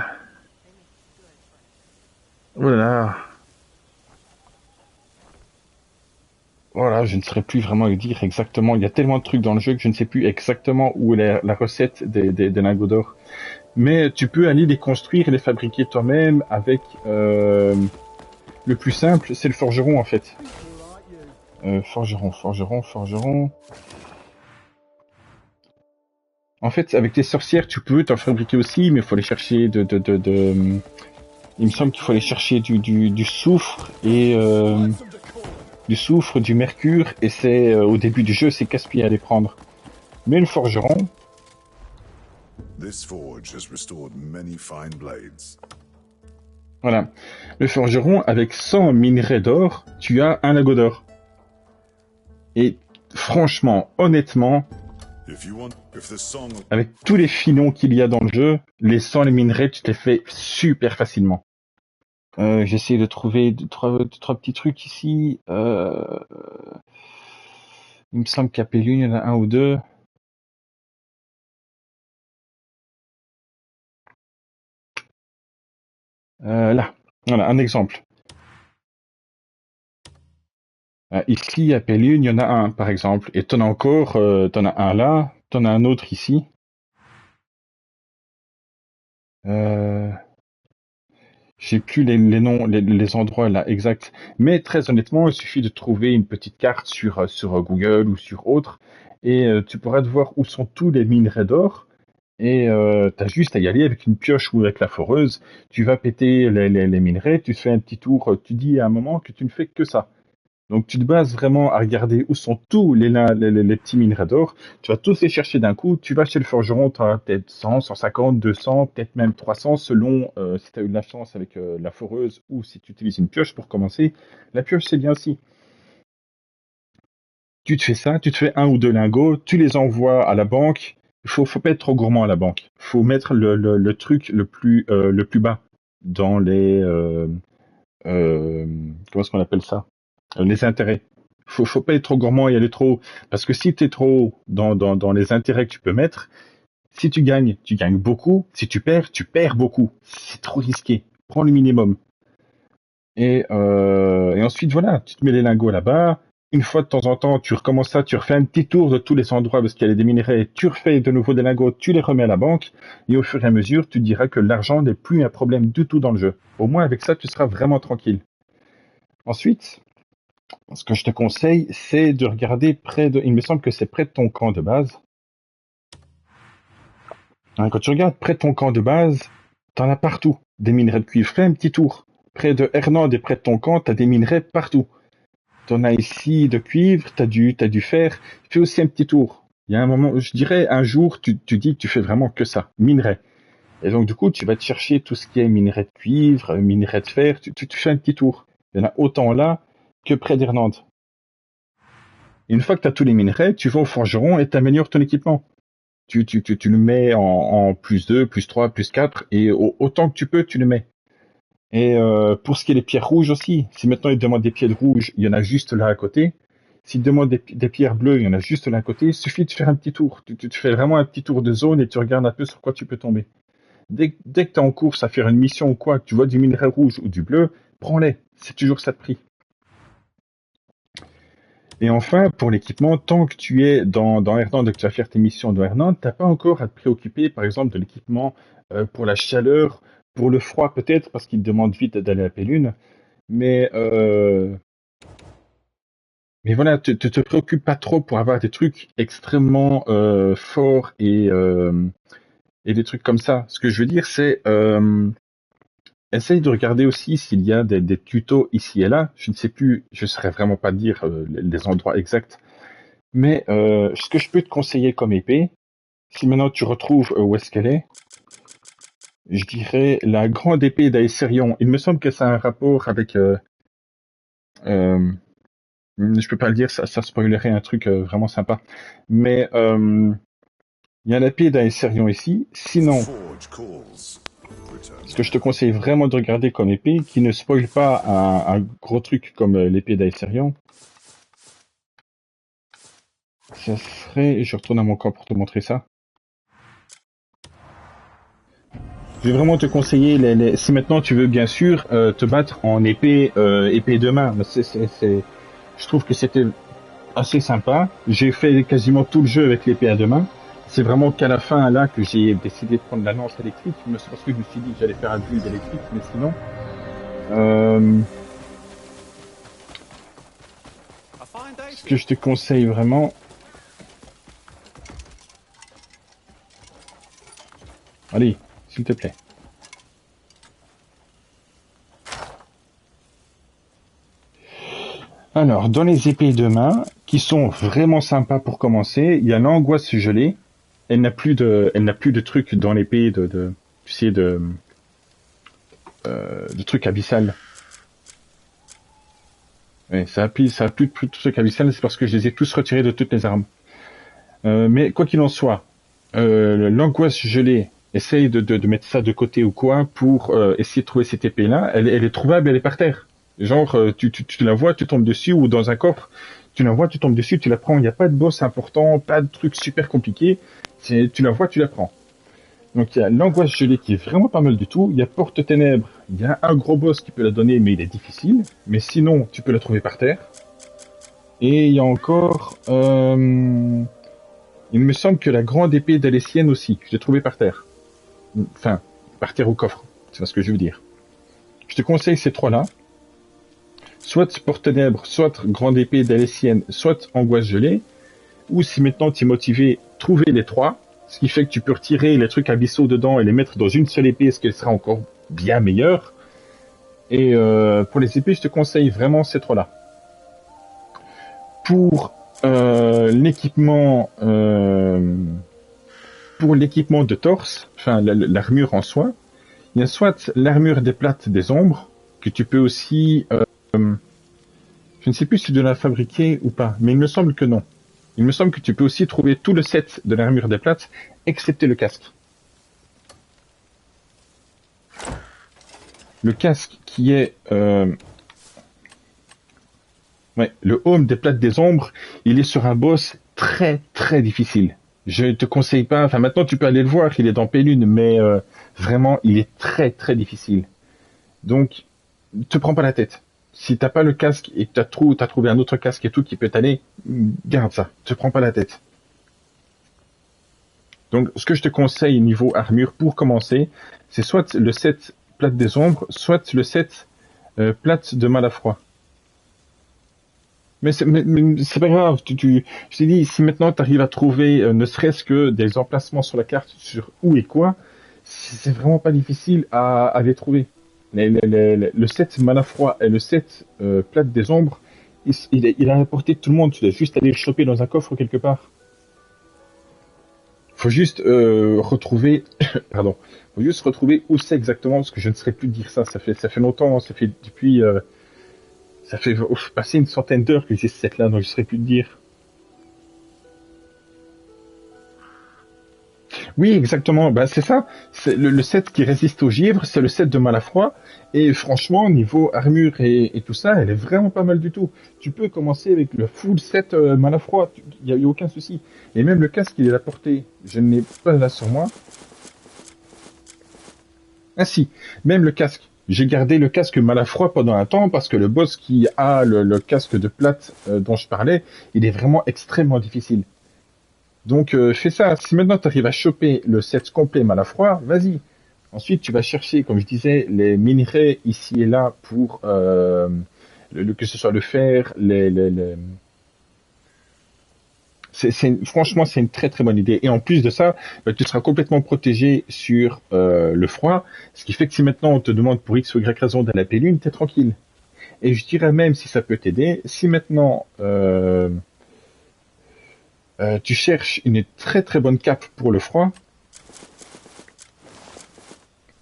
Speaker 4: Voilà, je ne saurais plus vraiment le dire exactement. Il y a tellement de trucs dans le jeu que je ne sais plus exactement où est la recette des lingots d'or. Mais tu peux aller les construire et les fabriquer toi-même avec... le plus simple, c'est le forgeron en fait. Forgeron. En fait, avec les sorcières, tu peux t'en fabriquer aussi, mais il faut aller chercher il me semble qu'il faut aller chercher du soufre et... du soufre, du mercure, et c'est au début du jeu, c'est casse-pied à les prendre. Mais le forgeron... Voilà. Le forgeron, avec 100 minerais d'or, tu as un lingot d'or. Et franchement, honnêtement, avec tous les filons qu'il y a dans le jeu, les 100 minerais, tu te les fais super facilement. J'essaie de trouver trois petits trucs ici. Il me semble qu'à Pélune, il y en a un ou deux. Là, voilà, un exemple. Ici, à Pélune, il y en a un, par exemple. Et t'en as encore, t'en as un là, t'en as un autre ici. Je sais plus les noms, les endroits là exacts. Mais très honnêtement, il suffit de trouver une petite carte sur Google ou sur autre, et tu pourras te voir où sont tous les minerais d'or. Et t'as juste à y aller avec une pioche ou avec la foreuse. Tu vas péter les minerais, tu fais un petit tour. Tu dis à un moment que tu ne fais que ça. Donc tu te bases vraiment à regarder où sont tous les petits minerais d'or. Tu vas tous les chercher d'un coup. Tu vas chez le forgeron, tu as peut-être 100, 150, 200, peut-être même 300 selon si tu as eu de la chance avec la foreuse ou si tu utilises une pioche pour commencer. La pioche c'est bien aussi. Tu te fais ça, tu te fais un ou deux lingots, tu les envoies à la banque. Faut pas être trop gourmand à la banque. Faut mettre le truc le plus bas dans les comment est-ce qu'on appelle ça? Les intérêts. Faut pas être trop gourmand et aller trop haut. Parce que si t'es trop haut dans les intérêts que tu peux mettre, si tu gagnes beaucoup. Si tu perds beaucoup. C'est trop risqué. Prends le minimum. Et ensuite, voilà, tu te mets les lingots là-bas. Une fois de temps en temps, tu recommences ça, tu refais un petit tour de tous les endroits parce qu'il y a des minerais, tu refais de nouveau des lingots, tu les remets à la banque, et au fur et à mesure, tu te diras que l'argent n'est plus un problème du tout dans le jeu. Au moins, avec ça, tu seras vraiment tranquille. Ensuite, Ce que je te conseille, c'est de regarder près de... Il me semble que c'est près de ton camp de base. Hein, quand tu regardes près de ton camp de base, t'en as partout. Des minerais de cuivre. Fais un petit tour. Près de Hernande et près de ton camp, t'as des minerais partout. T'en as ici de cuivre, t'as du fer. Fais aussi un petit tour. Il y a un moment, je dirais, un jour, tu dis que tu fais vraiment que ça. Minerais. Et donc, du coup, tu vas te chercher tout ce qui est minerais de cuivre, minerais de fer. Tu fais un petit tour. Il y en a autant là que près d'Hernande. Une fois que tu as tous les minerais, tu vas au forgeron et tu améliores ton équipement. Tu le mets en plus 2, plus 3, plus 4, et autant que tu peux, tu le mets. Et pour ce qui est des pierres rouges aussi, si maintenant il te demande des pierres rouges, il y en a juste là à côté. S'il te demande des pierres bleues, il y en a juste là à côté. Il suffit de faire un petit tour. Tu fais vraiment un petit tour de zone et tu regardes un peu sur quoi tu peux tomber. Dès que tu es en course à faire une mission ou quoi, que tu vois du minerai rouge ou du bleu, prends-les. C'est toujours ça de prix. Et enfin, pour l'équipement, tant que tu es dans Hernande et que tu vas faire tes missions dans Hernande, t'as pas encore à te préoccuper, par exemple, de l'équipement pour la chaleur, pour le froid peut-être, parce qu'il te demande vite d'aller à Pélune. Mais voilà, te préoccupe pas trop pour avoir des trucs extrêmement forts et des trucs comme ça. Ce que je veux dire, c'est essaye de regarder aussi s'il y a des tutos ici et là. Je ne sais plus, je ne saurais vraiment pas dire les endroits exacts. Mais ce que je peux te conseiller comme épée, si maintenant tu retrouves où est-ce qu'elle est, je dirais la grande épée d'Aeserion. Il me semble que ça a un rapport avec... je peux pas le dire, ça spoilerait un truc vraiment sympa. Mais il y a l'épée d'Aeserion ici. Sinon... Ce que je te conseille vraiment de regarder comme épée, qui ne spoil pas un gros truc comme l'épée d'Aeserion, ça serait... Je retourne à mon camp pour te montrer ça. Je vais vraiment te conseiller, si maintenant tu veux bien sûr te battre en épée de main, je trouve que c'était assez sympa. J'ai fait quasiment tout le jeu avec l'épée à deux mains. C'est vraiment qu'à la fin, là, que j'ai décidé de prendre la lance électrique. Parce que je me suis dit que j'allais faire un build électrique, mais sinon... ce que je te conseille vraiment... Allez, s'il te plaît. Alors, dans les épées de main, qui sont vraiment sympas pour commencer, il y a l'angoisse gelée. Elle n'a plus de trucs dans l'épée de trucs abyssal. Ouais, ça a plus de trucs abyssal, c'est parce que je les ai tous retirés de toutes les armes. Mais quoi qu'il en soit, l'angoisse gelée, essaye de mettre ça de côté ou quoi pour essayer de trouver cette épée-là. Elle est trouvable, elle est par terre. Genre, tu la vois, tu tombes dessus, ou dans un coffre, tu la vois, tu tombes dessus, tu la prends. Il n'y a pas de boss important, pas de truc super compliqué. Tu la vois, tu la prends. Donc il y a l'angoisse gelée qui est vraiment pas mal du tout. Il y a Porte Ténèbres. Il y a un gros boss qui peut la donner, mais il est difficile. Mais sinon, tu peux la trouver par terre. Et il y a encore... il me semble que la grande épée d'Alessienne aussi, je l'ai trouvée par terre. Enfin, par terre au coffre. C'est ce que je veux dire. Je te conseille ces trois-là. Soit Porte Ténèbres, soit grande épée d'Alessienne, soit angoisse gelée. Ou si maintenant tu es motivé, trouver les trois, ce qui fait que tu peux retirer les trucs abyssaux dedans et les mettre dans une seule épée, ce qui sera encore bien meilleur. Et pour les épées, je te conseille vraiment ces trois-là. Pour l'équipement de torse, enfin l'armure en soi, il y a soit l'armure des plates des ombres, que tu peux aussi... je ne sais plus si tu dois la fabriquer ou pas, mais il me semble que non. Il me semble que tu peux aussi trouver tout le set de l'armure des plates, excepté le casque. Le casque qui est... le home des plates des ombres, il est sur un boss très très difficile. Je ne te conseille pas... Enfin, maintenant tu peux aller le voir, il est dans Pélune, mais vraiment, il est très très difficile. Donc, te prends pas la tête. Si t'as pas le casque et que t'as trouvé un autre casque et tout qui peut t'aller, garde ça. Te prends pas la tête. Donc, ce que je te conseille niveau armure pour commencer, c'est soit le set plate des ombres, soit le set plate de mal à froid. Mais c'est pas grave. Je t'ai dit, si maintenant tu arrives à trouver ne serait-ce que des emplacements sur la carte sur où et quoi, c'est vraiment pas difficile à les trouver. Le set mana froid et le set plate des ombres, il a à la portée de tout le monde. Tu dois juste aller le choper dans un coffre quelque part. Faut juste retrouver, pardon, faut juste retrouver où c'est exactement parce que je ne saurais plus dire ça. Ça fait longtemps, ça fait depuis, ça fait passer une centaine d'heures que j'ai ce set-là, donc je ne saurais plus te dire. Oui, exactement. Bah, c'est ça. C'est le set qui résiste aux givre, c'est le set de Malafroid. Et franchement, niveau armure et tout ça, elle est vraiment pas mal du tout. Tu peux commencer avec le full set Malafroid. Il y a aucun souci. Et même le casque, il est à la portée. Je ne l'ai pas là sur moi. Ah si, même le casque. J'ai gardé le casque Malafroid pendant un temps parce que le boss qui a le casque de plate dont je parlais, il est vraiment extrêmement difficile. Donc fais ça. Si maintenant tu arrives à choper le set complet Malafroid, vas-y. Ensuite, tu vas chercher, comme je disais, les minerais ici et là pour que ce soit le fer, franchement, c'est une très très bonne idée. Et en plus de ça, bah, tu seras complètement protégé sur le froid, ce qui fait que si maintenant on te demande pour X ou Y raison d'aller à la Pélune, t'es tranquille. Et je dirais même si ça peut t'aider, si maintenant tu cherches une très très bonne cape pour le froid,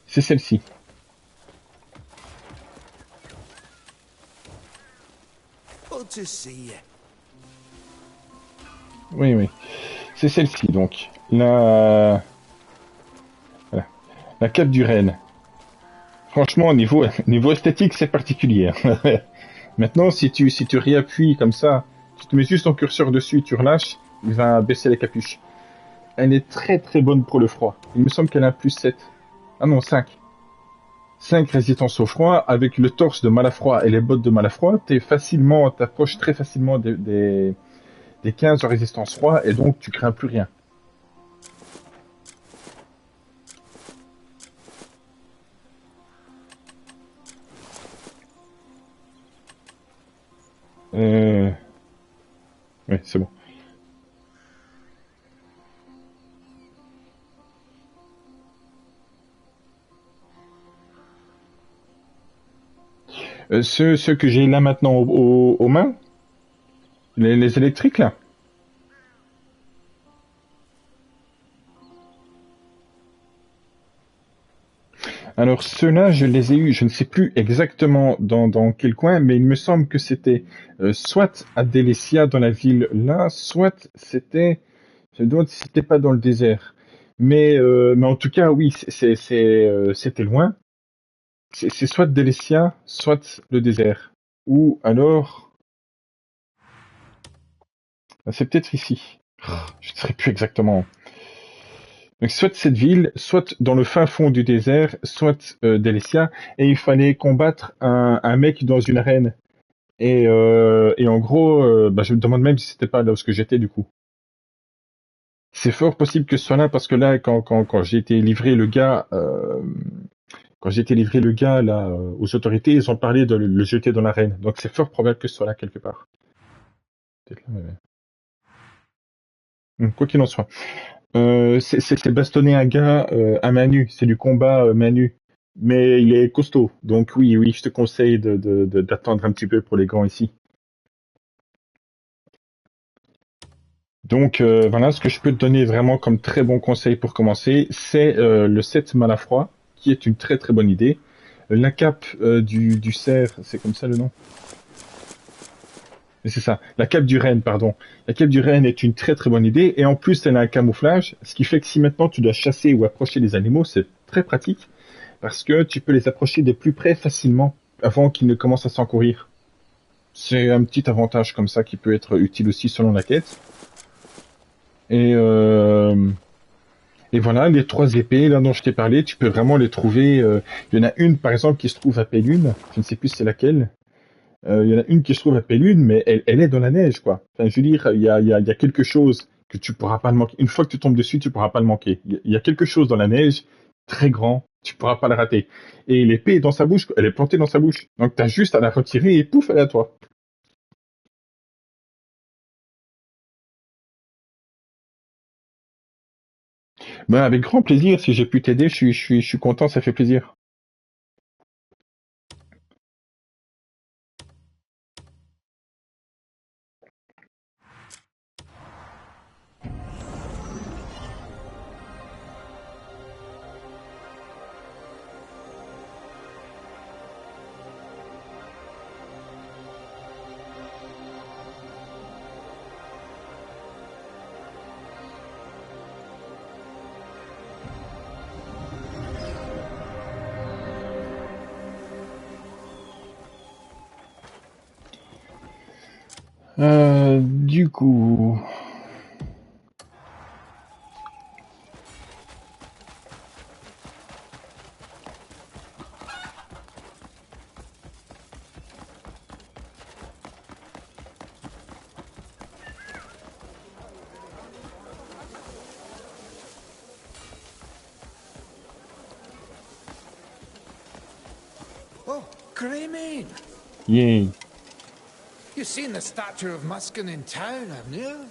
Speaker 4: c'est celle-ci.
Speaker 2: Good to see you.
Speaker 4: Oui, oui. C'est celle-ci, donc. Voilà. La cape du renne. Franchement, niveau esthétique, c'est particulier. Maintenant, si tu réappuies comme ça, tu te mets juste ton curseur dessus, tu relâches, il va baisser les capuches. Elle est très très bonne pour le froid. Il me semble qu'elle a un plus 7. Ah non, 5. 5 résistance au froid. Avec le torse de Malafroid et les bottes de Malafroid, t'approches très facilement des 15 en résistance froid et donc tu crains plus rien. Oui, c'est bon. Ceux que j'ai là maintenant aux mains, les électriques là. Alors ceux-là, je les ai eus, je ne sais plus exactement dans quel coin, mais il me semble que c'était soit à Délécia dans la ville là, soit je me demande si c'était pas dans le désert. Mais en tout cas, oui, c'était loin. C'est soit Délécia, soit le désert. Ou alors, c'est peut-être ici. Je ne sais plus exactement. Donc soit cette ville, soit dans le fin fond du désert, soit Délécia, et il fallait combattre un mec dans une arène. Et en gros, je me demande même si c'était pas là où j'étais du coup. C'est fort possible que ce soit là parce que là, quand j'ai été livré le gars, là aux autorités, ils ont parlé de le jeter dans l'arène. Donc c'est fort probable que ce soit là quelque part. Peut-être là, mais... Quoi qu'il en soit. C'est bastonner un gars à main nue, c'est du combat main nue. Mais il est costaud, donc oui, je te conseille d'attendre un petit peu pour les grands ici. Donc voilà, ce que je peux te donner vraiment comme très bon conseil pour commencer, c'est le set Malafroid, qui est une très très bonne idée. La cape du cerf, c'est comme ça le nom? C'est ça, la cape du renne, pardon. La cape du renne est une très très bonne idée, et en plus elle a un camouflage, ce qui fait que si maintenant tu dois chasser ou approcher les animaux, c'est très pratique, parce que tu peux les approcher de plus près facilement, avant qu'ils ne commencent à s'encourir. C'est un petit avantage comme ça qui peut être utile aussi selon la quête. Et voilà, les 3 épées là dont je t'ai parlé, tu peux vraiment les trouver. Il y en a une par exemple qui se trouve à Pélune, je ne sais plus c'est laquelle. Il y en a une qui se trouve à Pélune, mais elle est dans la neige, quoi. Enfin, je veux dire, il y a quelque chose que tu pourras pas le manquer. Une fois que tu tombes dessus, tu pourras pas le manquer. Il y a quelque chose dans la neige, très grand, tu pourras pas le rater. Et l'épée est dans sa bouche, elle est plantée dans sa bouche. Donc t'as juste à la retirer et pouf, elle est à toi. Bah, avec grand plaisir, si j'ai pu t'aider, je suis content, ça fait plaisir. Du coup...
Speaker 11: Oh, Greymane!
Speaker 4: Yay.
Speaker 11: You've seen the statue of Muskin in town, haven't you?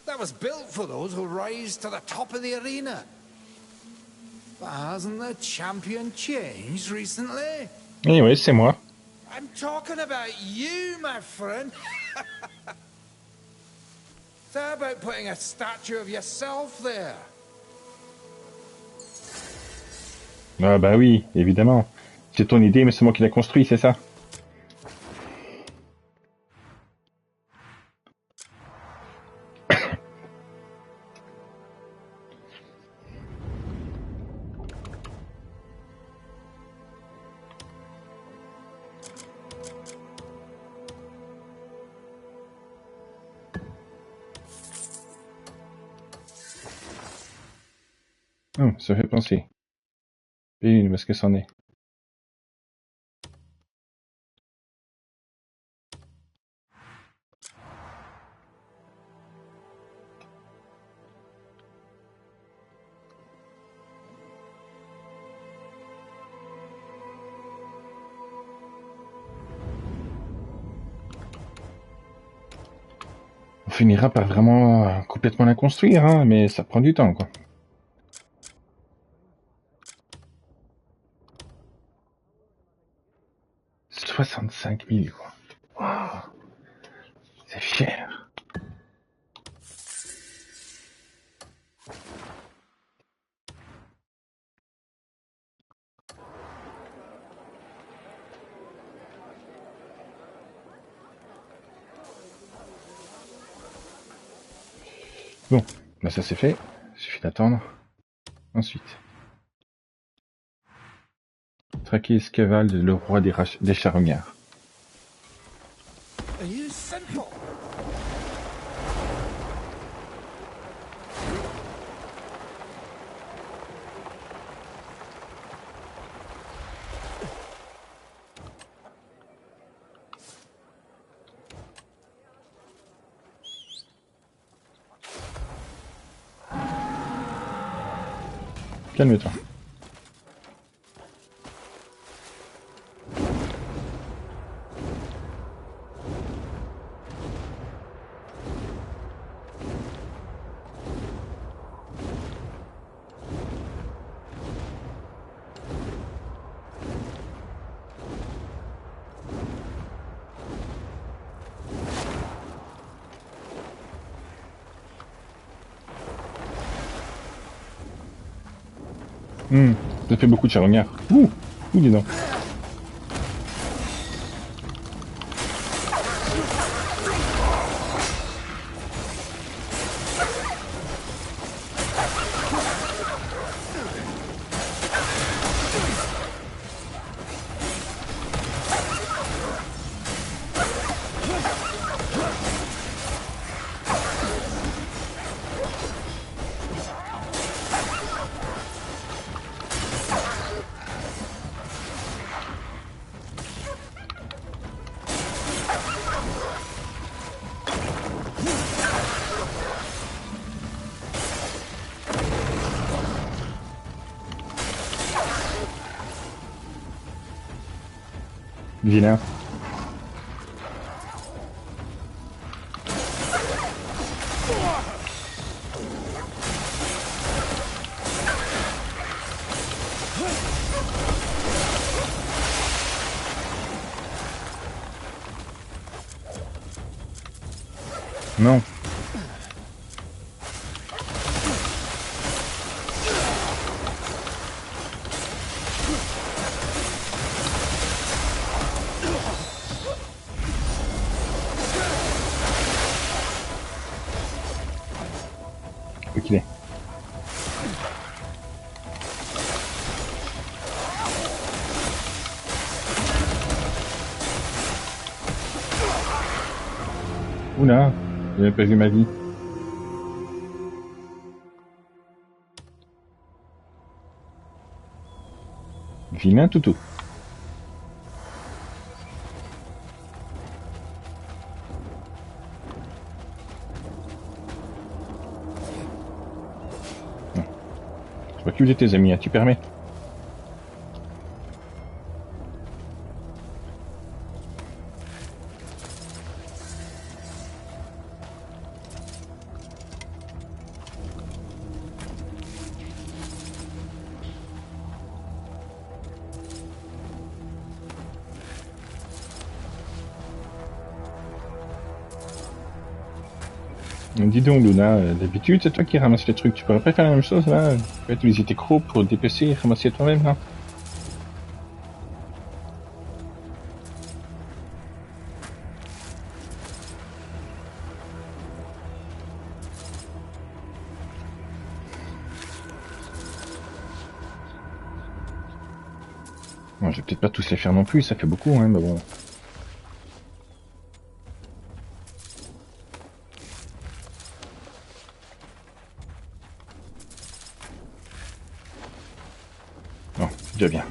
Speaker 11: That was built for those who rise to the top of the arena. But hasn't the champion changed recently?
Speaker 4: Eh ouais, c'est moi.
Speaker 11: I'm talking about you, my friend. So how about putting a statue of yourself there?
Speaker 4: Ah bah oui, évidemment. C'est ton idée, mais c'est moi qui l'ai construit, c'est ça? Oh, ça fait penser. Une, parce que c'en est. On finira par vraiment complètement la construire, hein, mais ça prend du temps, quoi. « 65 000, quoi. Wow. C'est cher. Bon, bah ça c'est fait. Il suffit d'attendre. Ensuite. Traquer Escavald, le roi des charognards.
Speaker 11: Are you simple?
Speaker 4: Calme-toi. Ça fait beaucoup de charognards. Ouh, dis donc. Vilain. Non. Où qu'il est. Oula, j'avais pas vu ma vie. Vilain toutou. Non. Je m'occupe de tes amis, hein, tu permets? Dis donc Luna, d'habitude c'est toi qui ramasses les trucs, tu pourrais pas faire la même chose là? Tu peux utiliser tes crocs pour te dépecer et ramasser toi-même là? Bon, je vais peut-être pas tous les faire non plus, ça fait beaucoup hein, mais bon. Non, c'est déjà bien.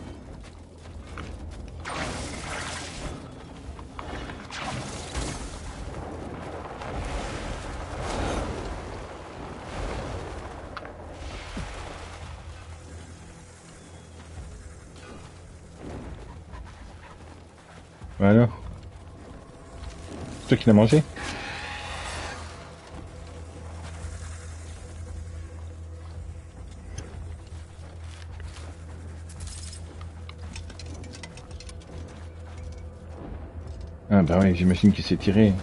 Speaker 4: Alors, c'est toi qui l'as mangé? Ah bah ouais, j'imagine qu'il s'est tiré.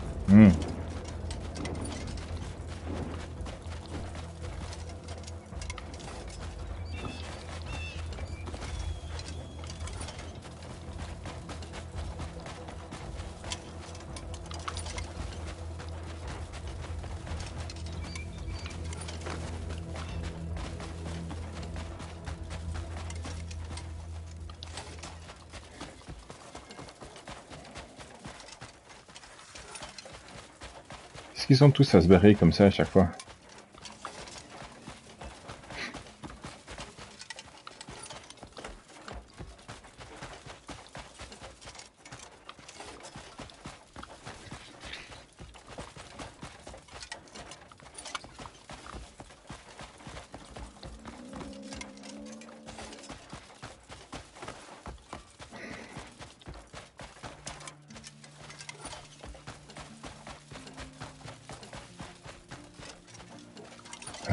Speaker 4: Est-ce qu'ils sont tous à se barrer comme ça à chaque fois?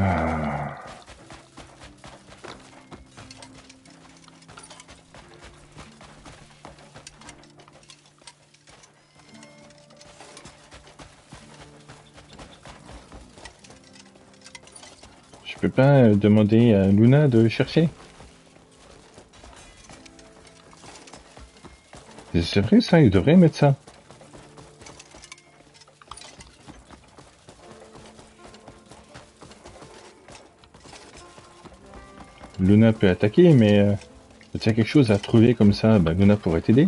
Speaker 4: Ah. Je peux pas demander à Luna de chercher? C'est vrai ça, il devrait mettre ça. Luna peut attaquer, mais si tu as quelque chose à trouver comme ça, bah, Luna pourrait t'aider.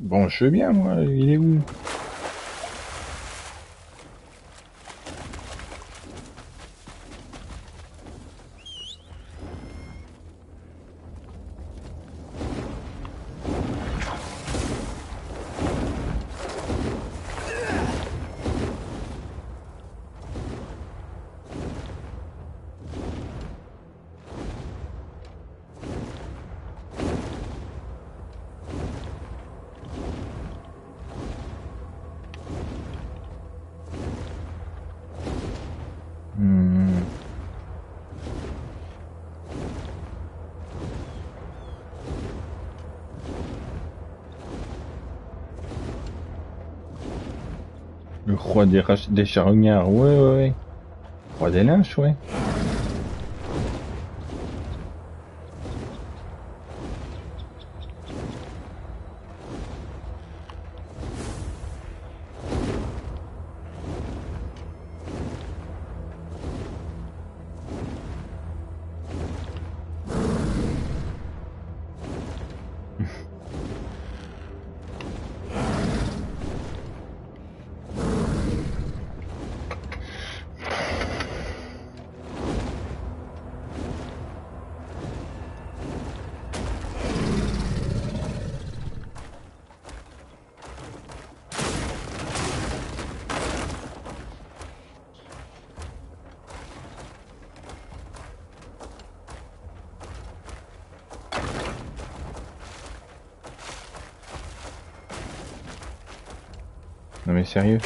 Speaker 4: Bon, je veux bien, moi. Il est où? Le roi des charognards, ouais. Roi des lynches, ouais. Non mais sérieux?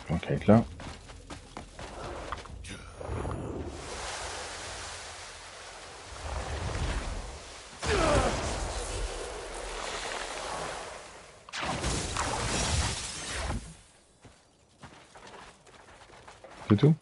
Speaker 4: Donc avec là. C'est tout?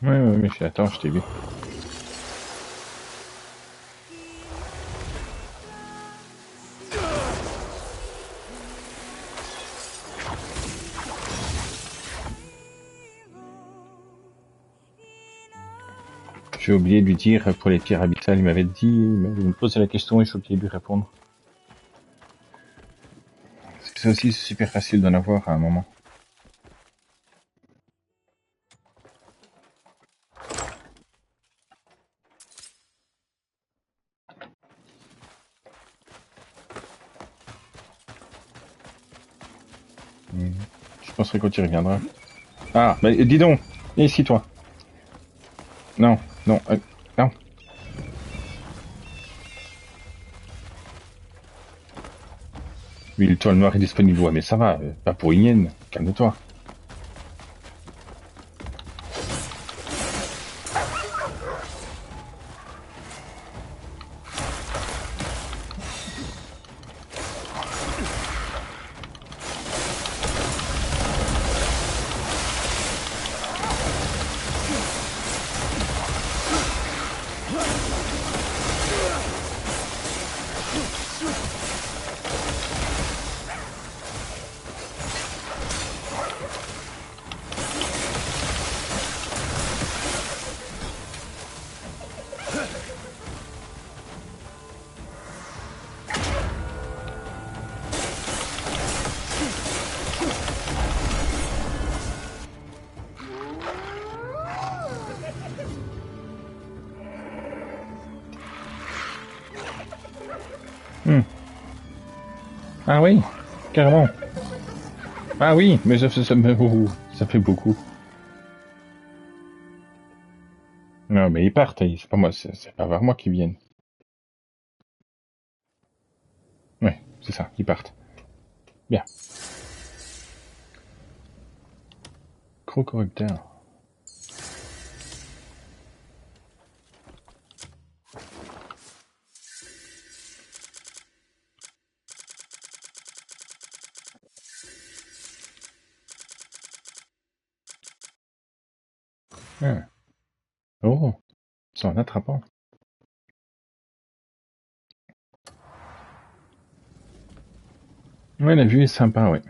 Speaker 4: Ouais, mais attends, je t'ai vu. J'ai oublié de lui dire pour les pierres abyssales, il m'avait me posé la question et j'ai oublié de lui répondre. C'est aussi super facile d'en avoir à un moment. Je penserai quand il reviendra. Ah, bah dis donc, viens ici toi. Non, non, non. Oui, le toile noir est disponible, ouais, mais ça va, pas pour une hyène, calme-toi. Ah oui, carrément. Ah oui, mais ça fait beaucoup. Non, mais ils partent, c'est pas moi, c'est pas vers moi qu'ils viennent. Ouais, c'est ça, ils partent. Bien. Crocorupteur. Ah. Oh, c'est en attrapant. Ouais, la vue est sympa, ouais.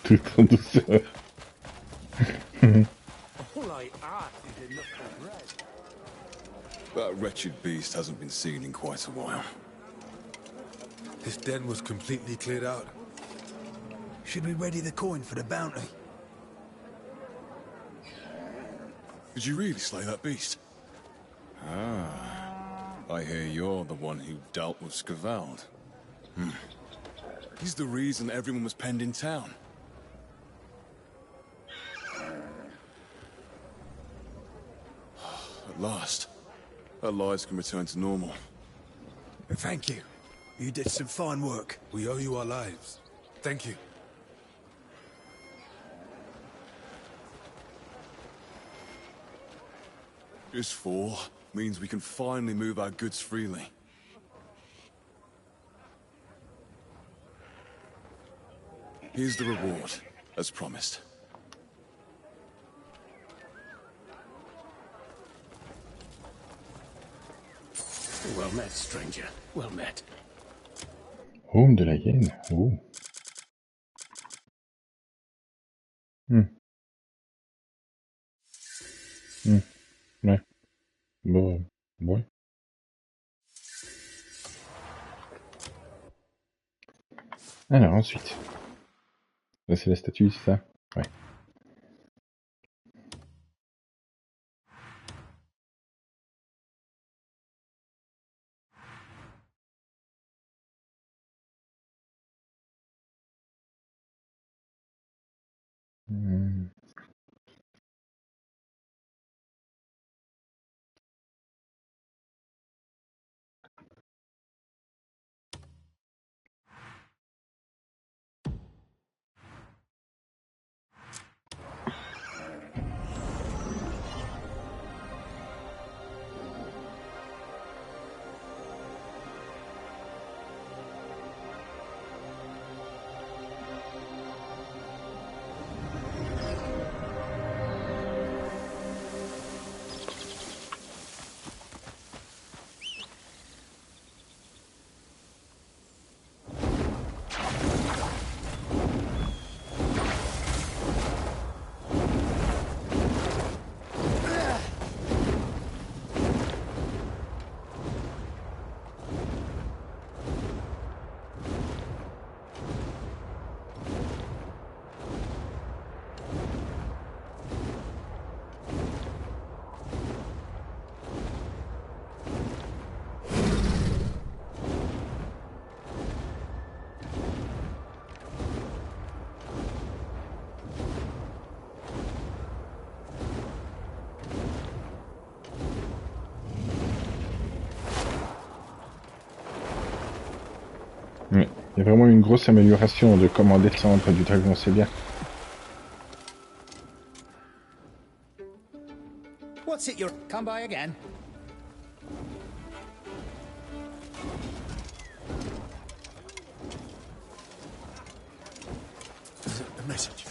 Speaker 4: Tout en douceur.
Speaker 2: That wretched beast hasn't been seen in quite a while.
Speaker 9: This den was completely cleared out.
Speaker 2: Should we ready the coin for the bounty? Did you really slay that beast? Ah, I hear you're the one who dealt with Skavald. He's the reason everyone was penned in town. At last, our lives can return to normal.
Speaker 9: Thank you. You did some fine work. We owe you our lives. Thank you.
Speaker 2: This fall means we can finally move our goods freely. Here's the reward, as promised.
Speaker 6: Well met, stranger. Well met.
Speaker 4: Home de la hyène. Oh. Ouais. Bon, ouais. Alors, ensuite. Là, c'est la statue, c'est ça? Ouais. Ouais. Il y a vraiment une grosse amélioration de comment descendre du dragon, c'est bien.
Speaker 11: What's it you're... Come by again.
Speaker 6: A message.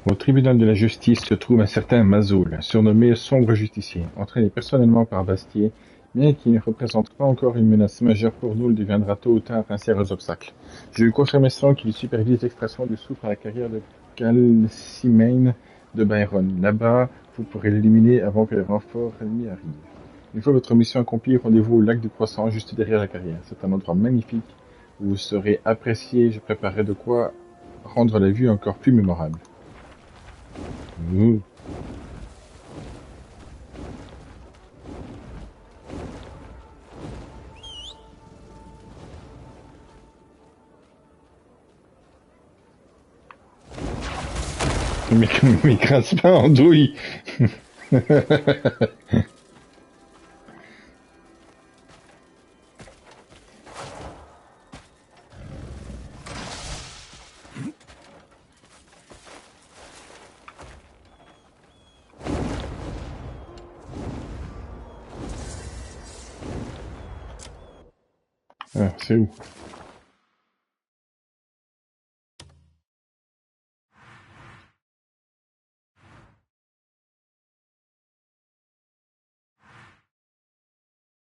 Speaker 4: Au tribunal de la justice se trouve un certain Mazoul, surnommé Sombre Justicier, entraîné personnellement par Bastier, bien qu'il ne représente pas encore une menace majeure pour nous, le deviendra tôt ou tard un sérieux obstacle. J'ai eu confirmation qu'il supervise l'extraction du soufre à la carrière de Calcimane de Byron. Là-bas, vous pourrez l'éliminer avant que les renforts ennemis arrivent. Une fois votre mission accomplie, rendez-vous au lac du Croissant, juste derrière la carrière. C'est un endroit magnifique où vous serez apprécié. Je préparerai de quoi rendre la vue encore plus mémorable. Ouh. Mais grince pas en douille. Ah, c'est où?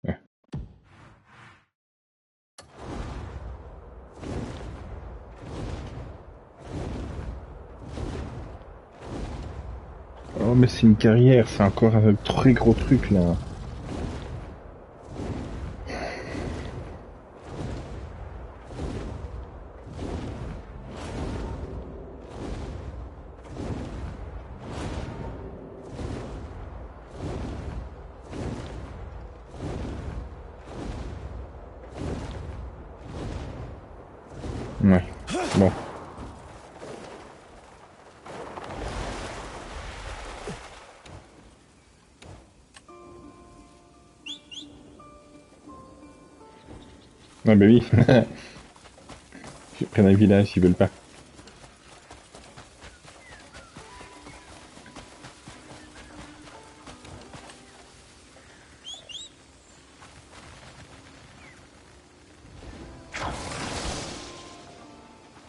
Speaker 4: Ah. Oh, mais c'est une carrière, c'est encore un très gros truc là. Ouais, bon. Ah bah oui. Ils prennent un village, ils veulent pas.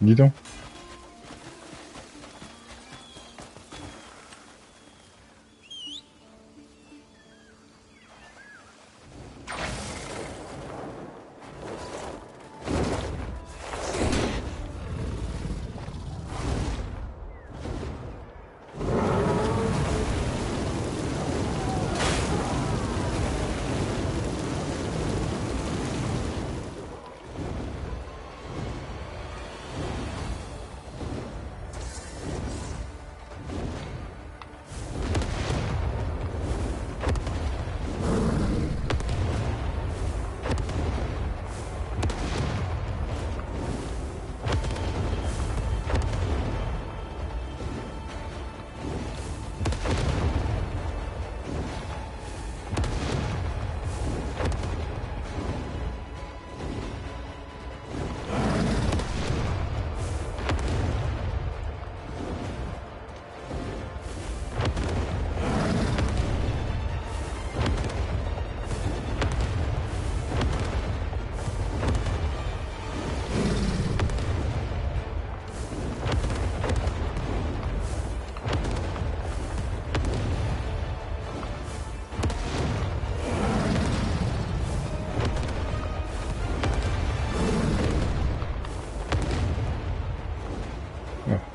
Speaker 4: Dis donc.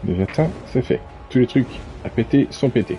Speaker 4: Déjà ça, c'est fait. Tous les trucs à péter sont pétés.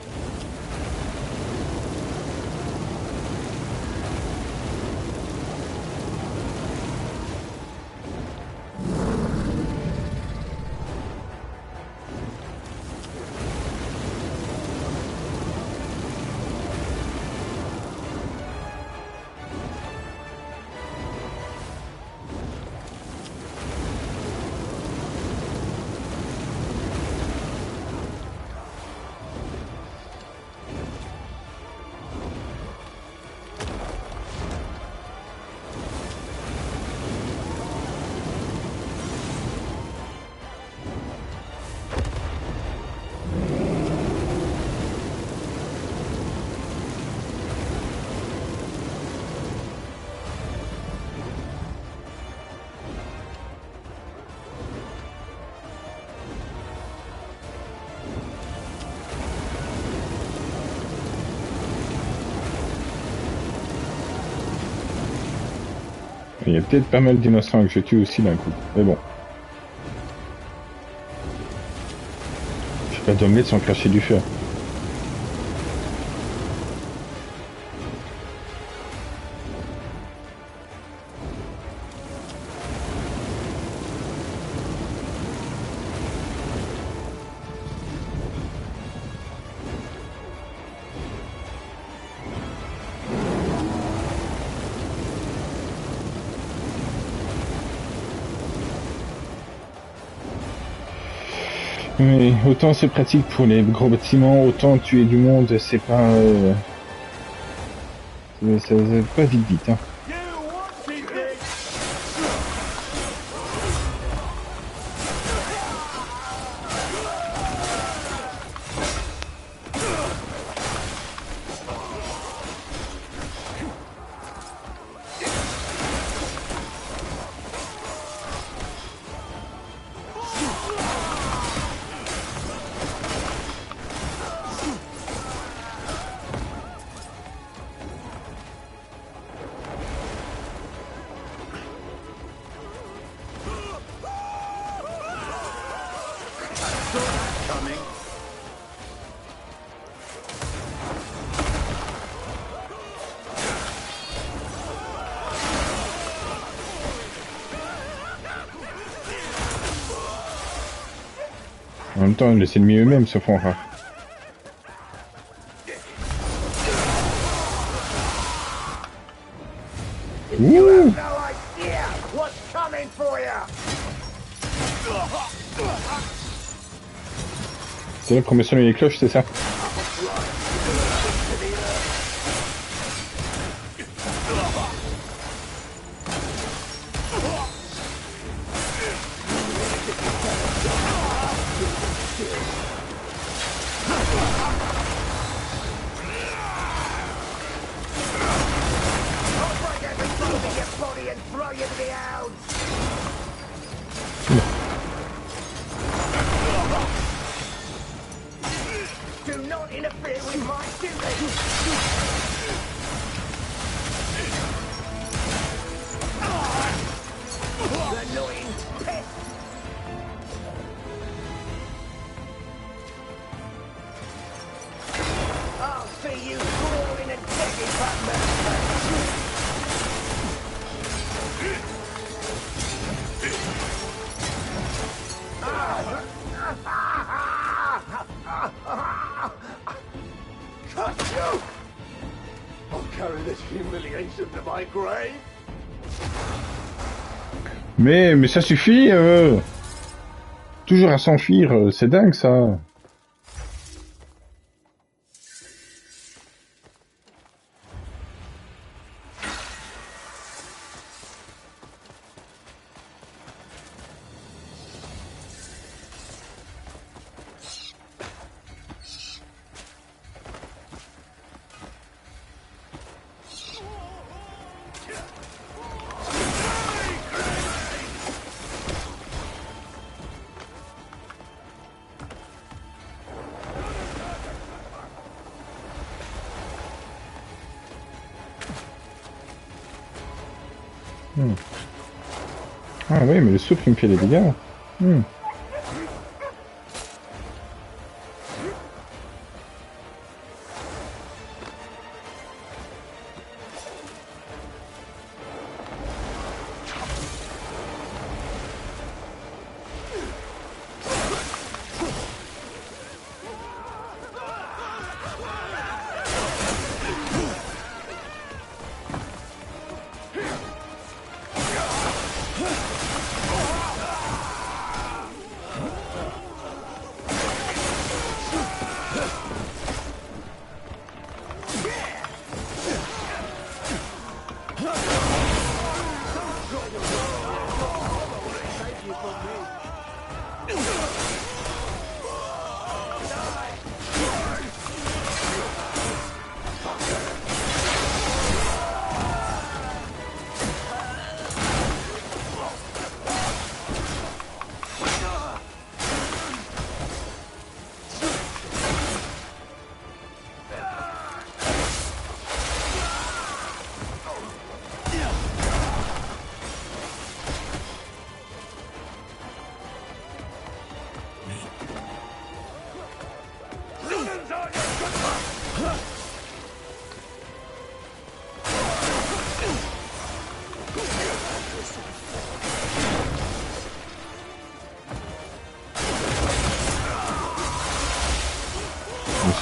Speaker 4: Il y a peut-être pas mal d'innocents que je tue aussi d'un coup. Mais bon. Je fais pas d'omelette sans cracher du feu. Mais autant c'est pratique pour les gros bâtiments, autant tuer du monde, c'est pas... ça va pas vite, hein. En même temps, les ennemis eux-mêmes se font rares. Ouh! C'est là qu'on met sur les cloches, c'est ça? Mais ça suffit, toujours à s'enfuir, c'est dingue ça. Ah oui, mais le souffle il me fait des dégâts.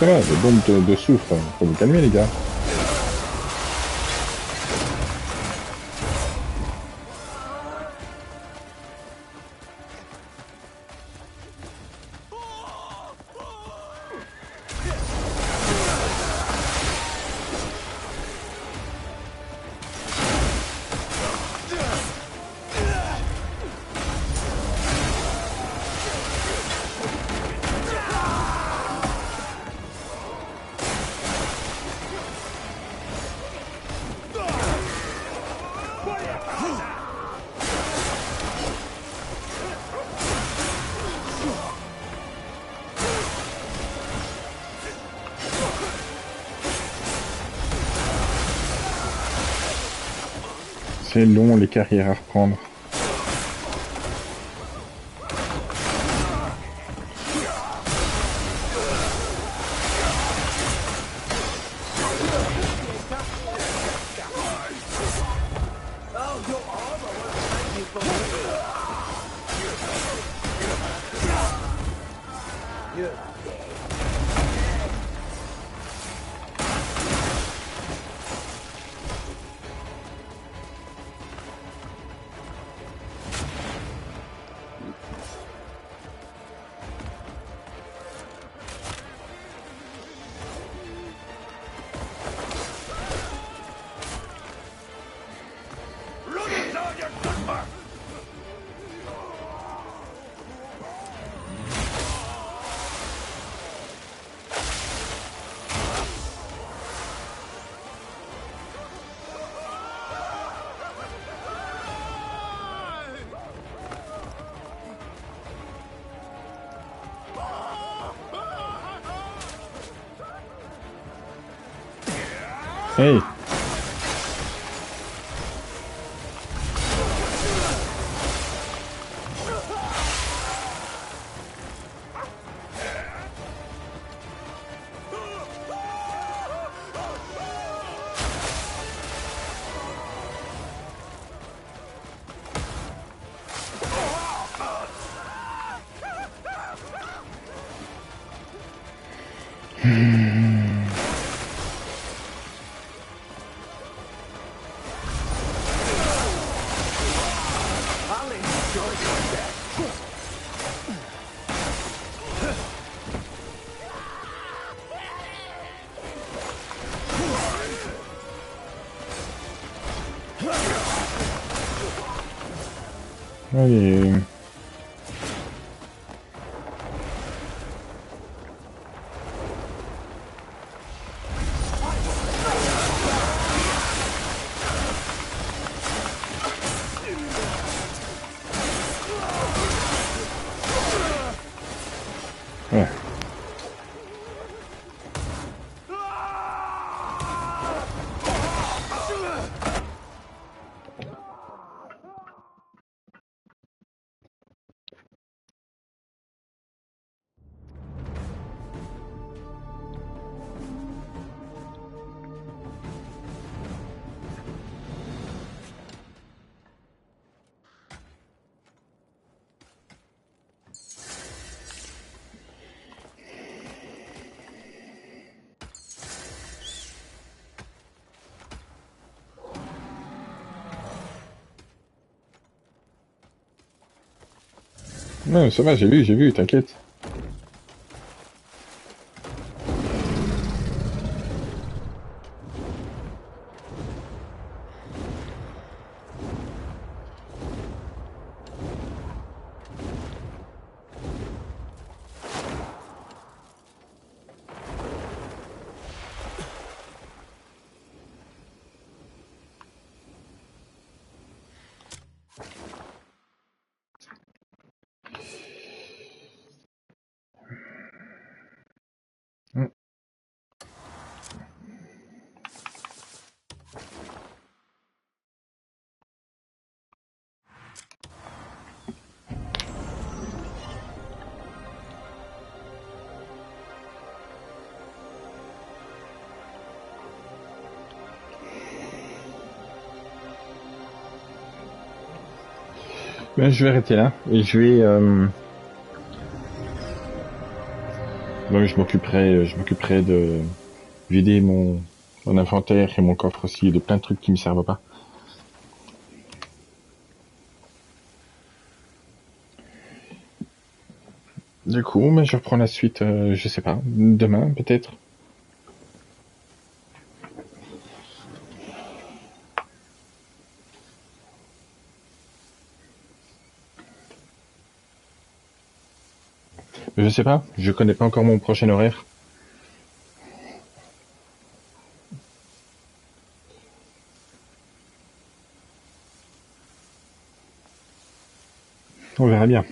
Speaker 4: ça va, les bombes de soufre, faut vous calmer les gars. C'est long les carrières à reprendre. Hey! Allez. Ouais. Non, ça va, j'ai vu, t'inquiète. Ben, je vais arrêter là et je vais Donc je m'occuperai de vider mon inventaire et mon coffre aussi de plein de trucs qui me servent pas. Du coup, je reprends la suite, je sais pas, demain peut-être. Je sais pas, je connais pas encore mon prochain horaire. On verra bien.